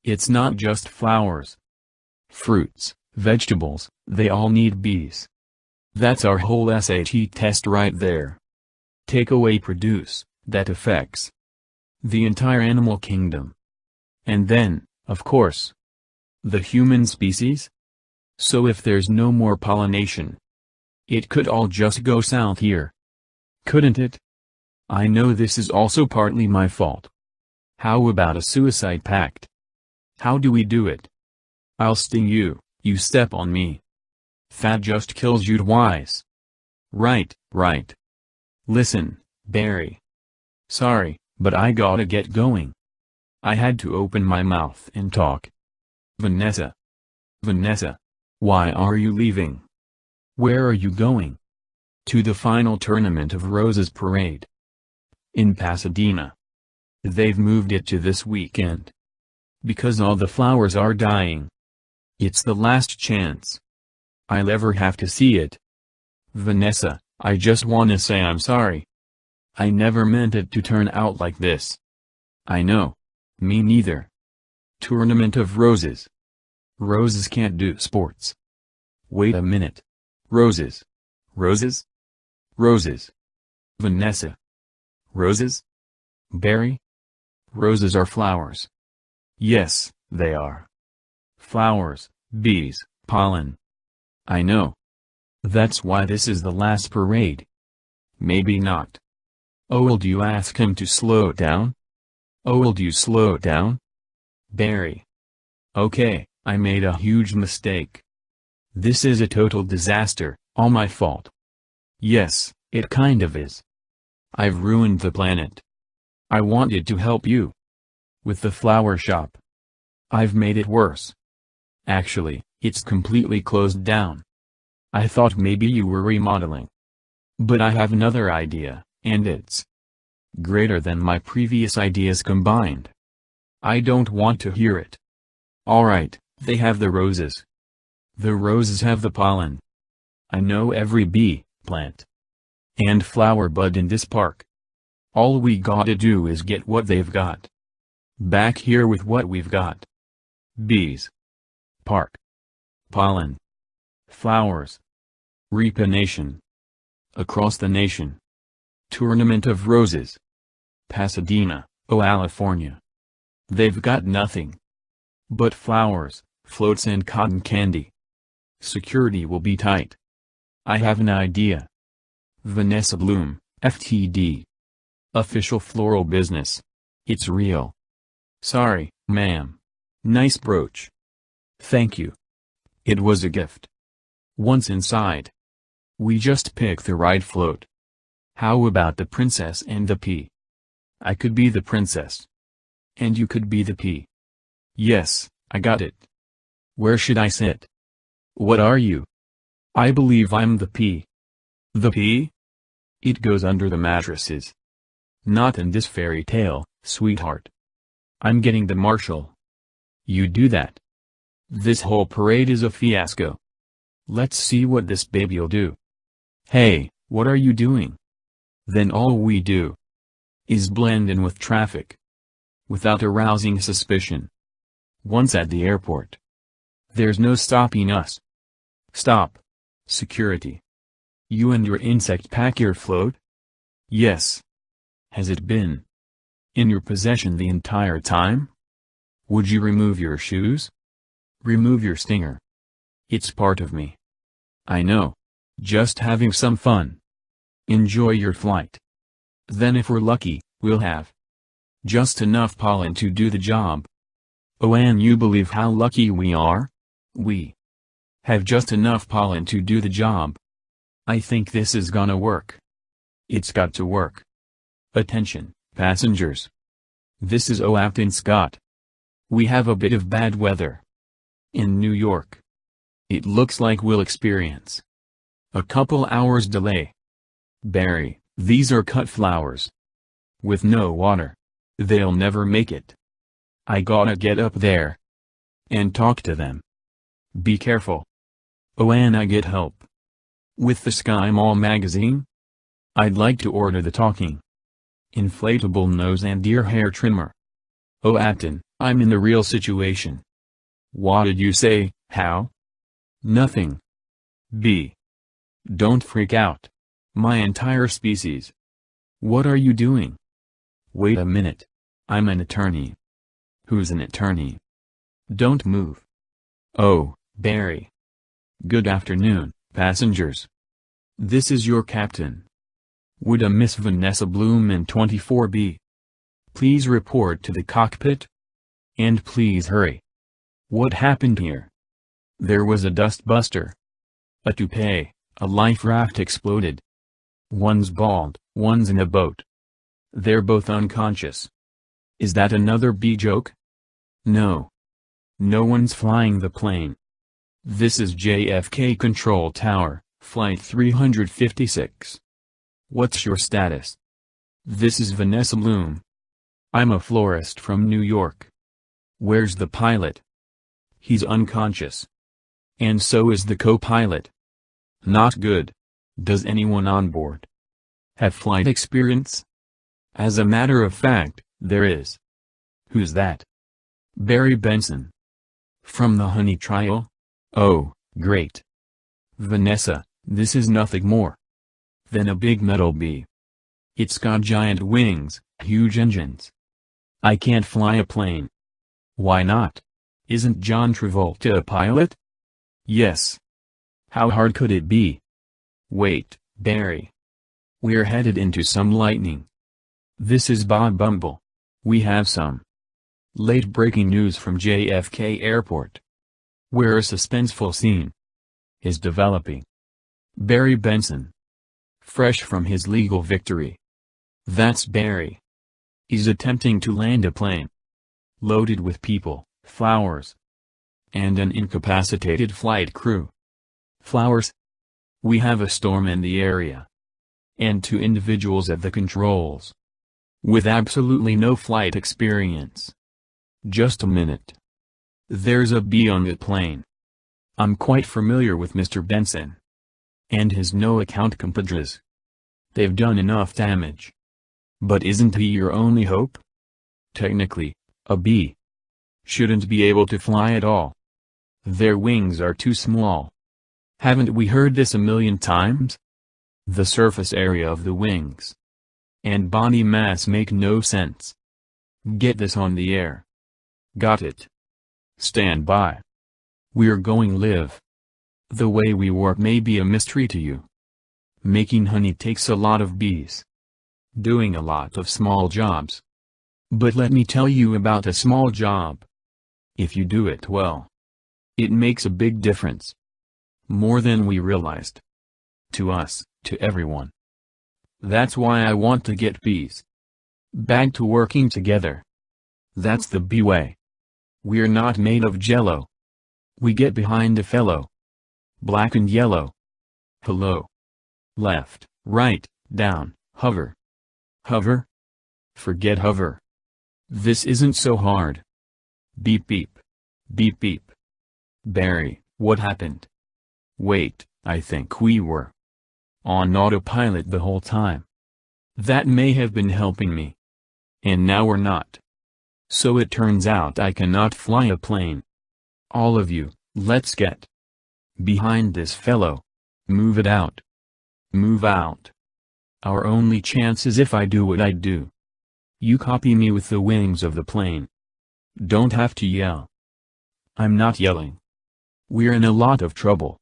It's not just flowers. Fruits, vegetables, they all need bees. That's our whole SAT test right there. Take away produce, that affects the entire animal kingdom. And then, of course, the human species? So if there's no more pollination, it could all just go south here. Couldn't it? I know this is also partly my fault. How about a suicide pact? How do we do it? I'll sting you, you step on me. That just kills you twice. Right, right. Listen, Barry. Sorry, but I gotta get going. I had to open my mouth and talk. Vanessa. Vanessa. Why are you leaving? Where are you going? To the final tournament of Roses Parade. In Pasadena. They've moved it to this weekend. Because all the flowers are dying. It's the last chance I'll ever have to see it. Vanessa, I just wanna say I'm sorry. I never meant it to turn out like this. I know. Me neither. Tournament of Roses. Roses can't do sports. Wait a minute. Roses. Roses? Roses. Vanessa. Roses? Barry? Roses are flowers. Yes, they are. Flowers, bees, pollen. I know. That's why this is the last parade. Maybe not. Oh, will you ask him to slow down? Oh, will you slow down? Barry. Okay, I made a huge mistake. This is a total disaster, all my fault. Yes, it kind of is. I've ruined the planet. I wanted to help you. With the flower shop. I've made it worse. Actually, it's completely closed down. I thought maybe you were remodeling. But I have another idea, and it's greater than my previous ideas combined. I don't want to hear it. Alright, they have the roses. The roses have the pollen. I know every bee, plant, and flower bud in this park. All we gotta do is get what they've got. Back here with what we've got. Bees. Park. Pollen. Flowers. Repination. Across the nation. Tournament of Roses. Pasadena, California. They've got nothing but flowers, floats and cotton candy. Security will be tight. I have an idea. Vanessa Bloom, FTD. Official floral business. It's real. Sorry, ma'am. Nice brooch. Thank you. It was a gift. Once inside, we just pick the right float. How about the princess and the pea? I could be the princess. And you could be the pea. Yes, I got it. Where should I sit? What are you? I believe I'm the pea. The pea? It goes under the mattresses. Not in this fairy tale, sweetheart. I'm getting the marshal. You do that. This whole parade is a fiasco. Let's see what this baby'll do. Hey, what are you doing? Then all we do is blend in with traffic. Without arousing suspicion. Once at the airport, there's no stopping us. Stop. Security. You and your insect pack your float? Yes. Has it been in your possession the entire time? Would you remove your shoes? Remove your stinger. It's part of me. I know. Just having some fun. Enjoy your flight. Then if we're lucky, we'll have just enough pollen to do the job. Oh, and you believe how lucky we are? We have just enough pollen to do the job. I think this is gonna work. It's got to work. Attention, passengers. This is Captain Scott. We have a bit of bad weather in New York. It looks like we'll experience a couple hours delay. Barry, these are cut flowers. With no water, they'll never make it. I gotta get up there and talk to them. Be careful. Oh, and I get help with the Sky Mall magazine? I'd like to order the talking inflatable nose and ear hair trimmer. Oh, Captain, I'm in the real situation. What did you say? How? Nothing. B. Don't freak out. My entire species. What are you doing? Wait a minute. I'm an attorney. Who's an attorney? Don't move. Oh, Barry. Good afternoon, passengers. This is your captain. Would a Miss Vanessa Bloom in 24B please report to the cockpit? And please hurry. What happened here? There was a dustbuster. A toupee, a life raft exploded. One's bald, one's in a boat. They're both unconscious. Is that another B joke? No. No one's flying the plane. This is JFK Control Tower, Flight 356. What's your status? This is Vanessa Bloom. I'm a florist from New York. Where's the pilot? He's unconscious. And so is the co-pilot. Not good. Does anyone on board have flight experience? As a matter of fact, there is. Who's that? Barry Benson. From the Honey Trial? Oh, great. Vanessa, this is nothing more than a big metal bee. It's got giant wings, huge engines. I can't fly a plane. Why not? Isn't John Travolta a pilot? Yes. How hard could it be? Wait, Barry. We're headed into some lightning. This is Bob Bumble. We have some late breaking news from JFK Airport, where a suspenseful scene is developing. Barry Benson. Fresh from his legal victory. That's Barry. He's attempting to land a plane loaded with people, flowers, and an incapacitated flight crew. Flowers? We have a storm in the area. And 2 individuals at the controls with absolutely no flight experience. Just a minute. There's a bee on the plane. I'm quite familiar with Mr. Benson and his no-account compadres. They've done enough damage. But isn't he your only hope? Technically, a bee shouldn't be able to fly at all. Their wings are too small. Haven't we heard this a million times? The surface area of the wings and body mass make no sense. Get this on the air. Got it. Stand by. We're going live. The way we work may be a mystery to you. Making honey takes a lot of bees. Doing a lot of small jobs. But let me tell you about a small job. If you do it well, it makes a big difference. More than we realized. To us, to everyone. That's why I want to get bees back to working together. That's the bee way. We're not made of jello. We get behind a fellow. Black and yellow. Hello. Left, right, down, hover. Hover? Forget hover. This isn't so hard. Beep beep. Beep beep. Barry, what happened? Wait, I think we were on autopilot the whole time. That may have been helping me. And now we're not. So it turns out I cannot fly a plane. All of you, let's get behind this fellow. Move it out. Move out. Our only chance is if I do what I do. You copy me with the wings of the plane. Don't have to yell. I'm not yelling. We're in a lot of trouble.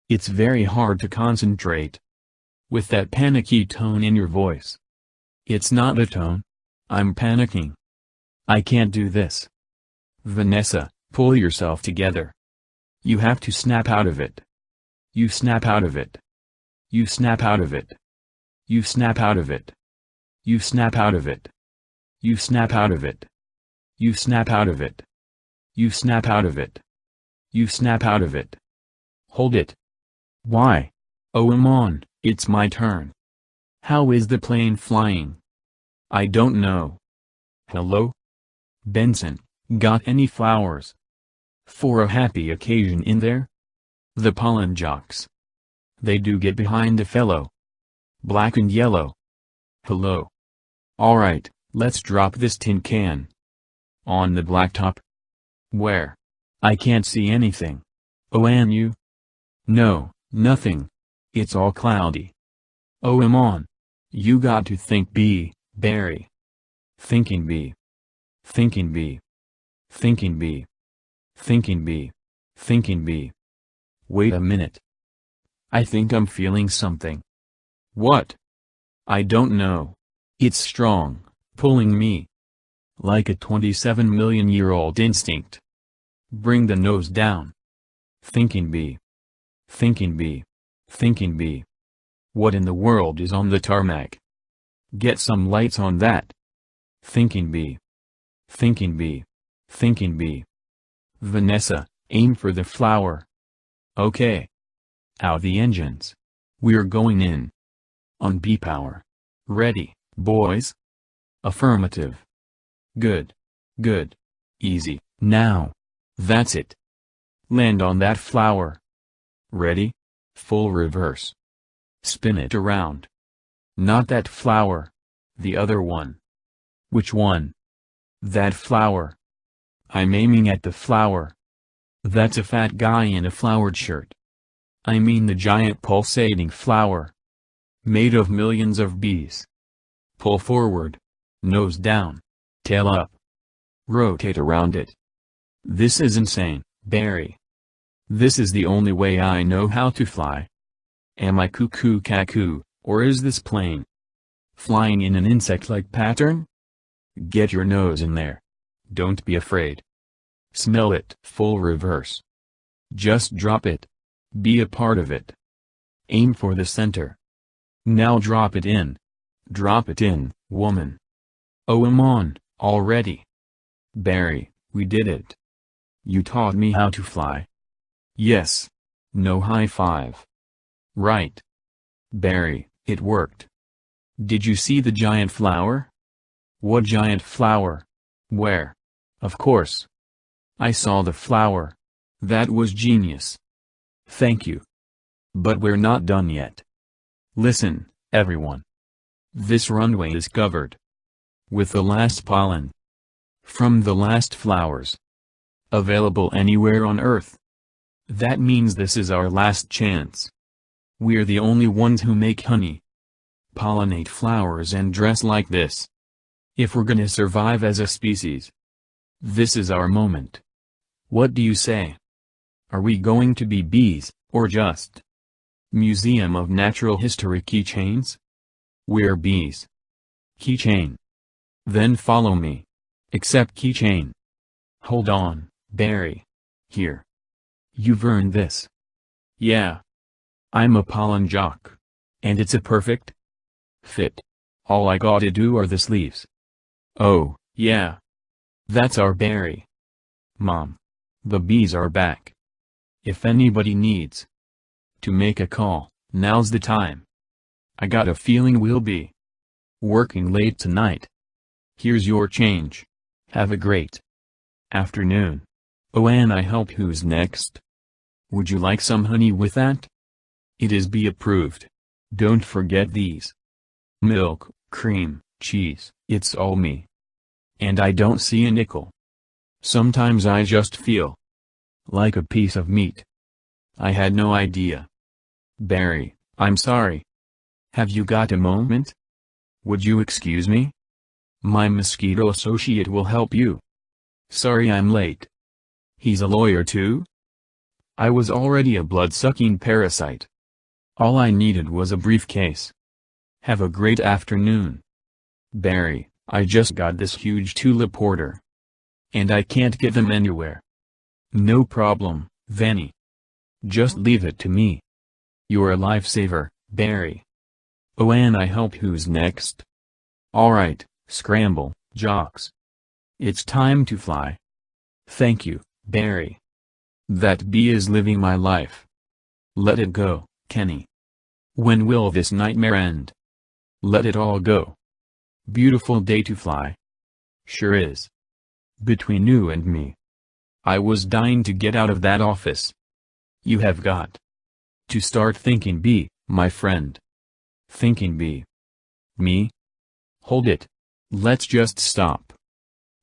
It's very hard to concentrate with that panicky tone in your voice. It's not a tone. I'm panicking. I can't do this. Vanessa, pull yourself together. You have to snap out of it. You snap out of it. You snap out of it. You snap out of it. You snap out of it. You snap out of it. You snap out of it. You snap out of it. You snap out of it. Hold it. Why? Oh, I'm on, it's my turn. How is the plane flying? I don't know. Hello? Benson, got any flowers? For a happy occasion in there? The pollen jocks. They do get behind a fellow. Black and yellow. Hello. Alright, let's drop this tin can. On the blacktop? Where? I can't see anything. Oh, and you? No, nothing. It's all cloudy. Oh, I'm on. You got to think bee, Barry. Thinking bee. Thinking bee. Thinking bee. Thinking bee. Thinking bee. Wait a minute. I think I'm feeling something. What? I don't know. It's strong, pulling me. Like a 27-million-year-old instinct. Bring the nose down. Thinking bee. Thinking bee. Thinking bee. What in the world is on the tarmac? Get some lights on that. Thinking bee. Thinking bee. Thinking bee. Vanessa, aim for the flower. Okay. Out the engines. We're going in. On bee power. Ready, boys? Affirmative. Good. Good. Easy. Now. That's it. Land on that flower. Ready? Full reverse. Spin it around. Not that flower. The other one. Which one? That flower. I'm aiming at the flower. That's a fat guy in a flowered shirt. I mean the giant pulsating flower. Made of millions of bees. Pull forward. Nose down. Tail up. Rotate around it. This is insane, Barry. This is the only way I know how to fly. Am I cuckoo cuckoo, or is this plane flying in an insect-like pattern? Get your nose in there. Don't be afraid. Smell it. Full reverse. Just drop it. Be a part of it. Aim for the center. Now drop it in. Drop it in, woman. Oh, I'm on, already. Barry, we did it. You taught me how to fly. Yes. No high five. Right. Barry, it worked. Did you see the giant flower? What giant flower? Where? Of course. I saw the flower. That was genius. Thank you. But we're not done yet. Listen, everyone. This runway is covered with the last pollen from the last flowers available anywhere on Earth. That means this is our last chance. We're the only ones who make honey, pollinate flowers and dress like this. If we're gonna survive as a species, this is our moment. What do you say? Are we going to be bees, or just Museum of Natural History keychains? We're bees. Keychain. Then follow me. Accept keychain. Hold on, Barry. Here. You've earned this. Yeah. I'm a pollen jock. And it's a perfect fit. All I gotta do are the sleeves. Oh, yeah. That's our Barry. Mom. The bees are back. If anybody needs to make a call, now's the time. I got a feeling we'll be working late tonight. Here's your change. Have a great afternoon. Oh, and I help. Who's next? Would you like some honey with that? It is bee approved. Don't forget these. Milk, cream, cheese, it's all me. And I don't see a nickel. Sometimes I just feel like a piece of meat. I had no idea. Barry, I'm sorry. Have you got a moment? Would you excuse me? My mosquito associate will help you. Sorry I'm late. He's a lawyer too? I was already a blood-sucking parasite. All I needed was a briefcase. Have a great afternoon. Barry, I just got this huge tulip order. And I can't get them anywhere. No problem, Vanny. Just leave it to me. You're a lifesaver, Barry. Oh, and I help. Who's next? Alright, scramble, jocks. It's time to fly. Thank you, Barry. That bee is living my life. Let it go, Kenny. When will this nightmare end? Let it all go. Beautiful day to fly. Sure is. Between you and me, I was dying to get out of that office. You have got to start thinking bee, my friend. Thinking bee. Me? Hold it. Let's just stop.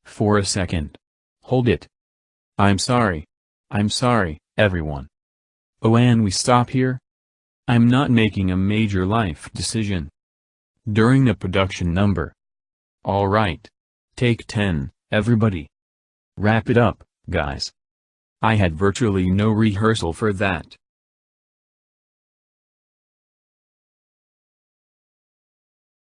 For a second. Hold it. I'm sorry, everyone. Oh, and we stop here? I'm not making a major life decision. During the production number. Alright. Take 10, everybody. Wrap it up, guys. I had virtually no rehearsal for that.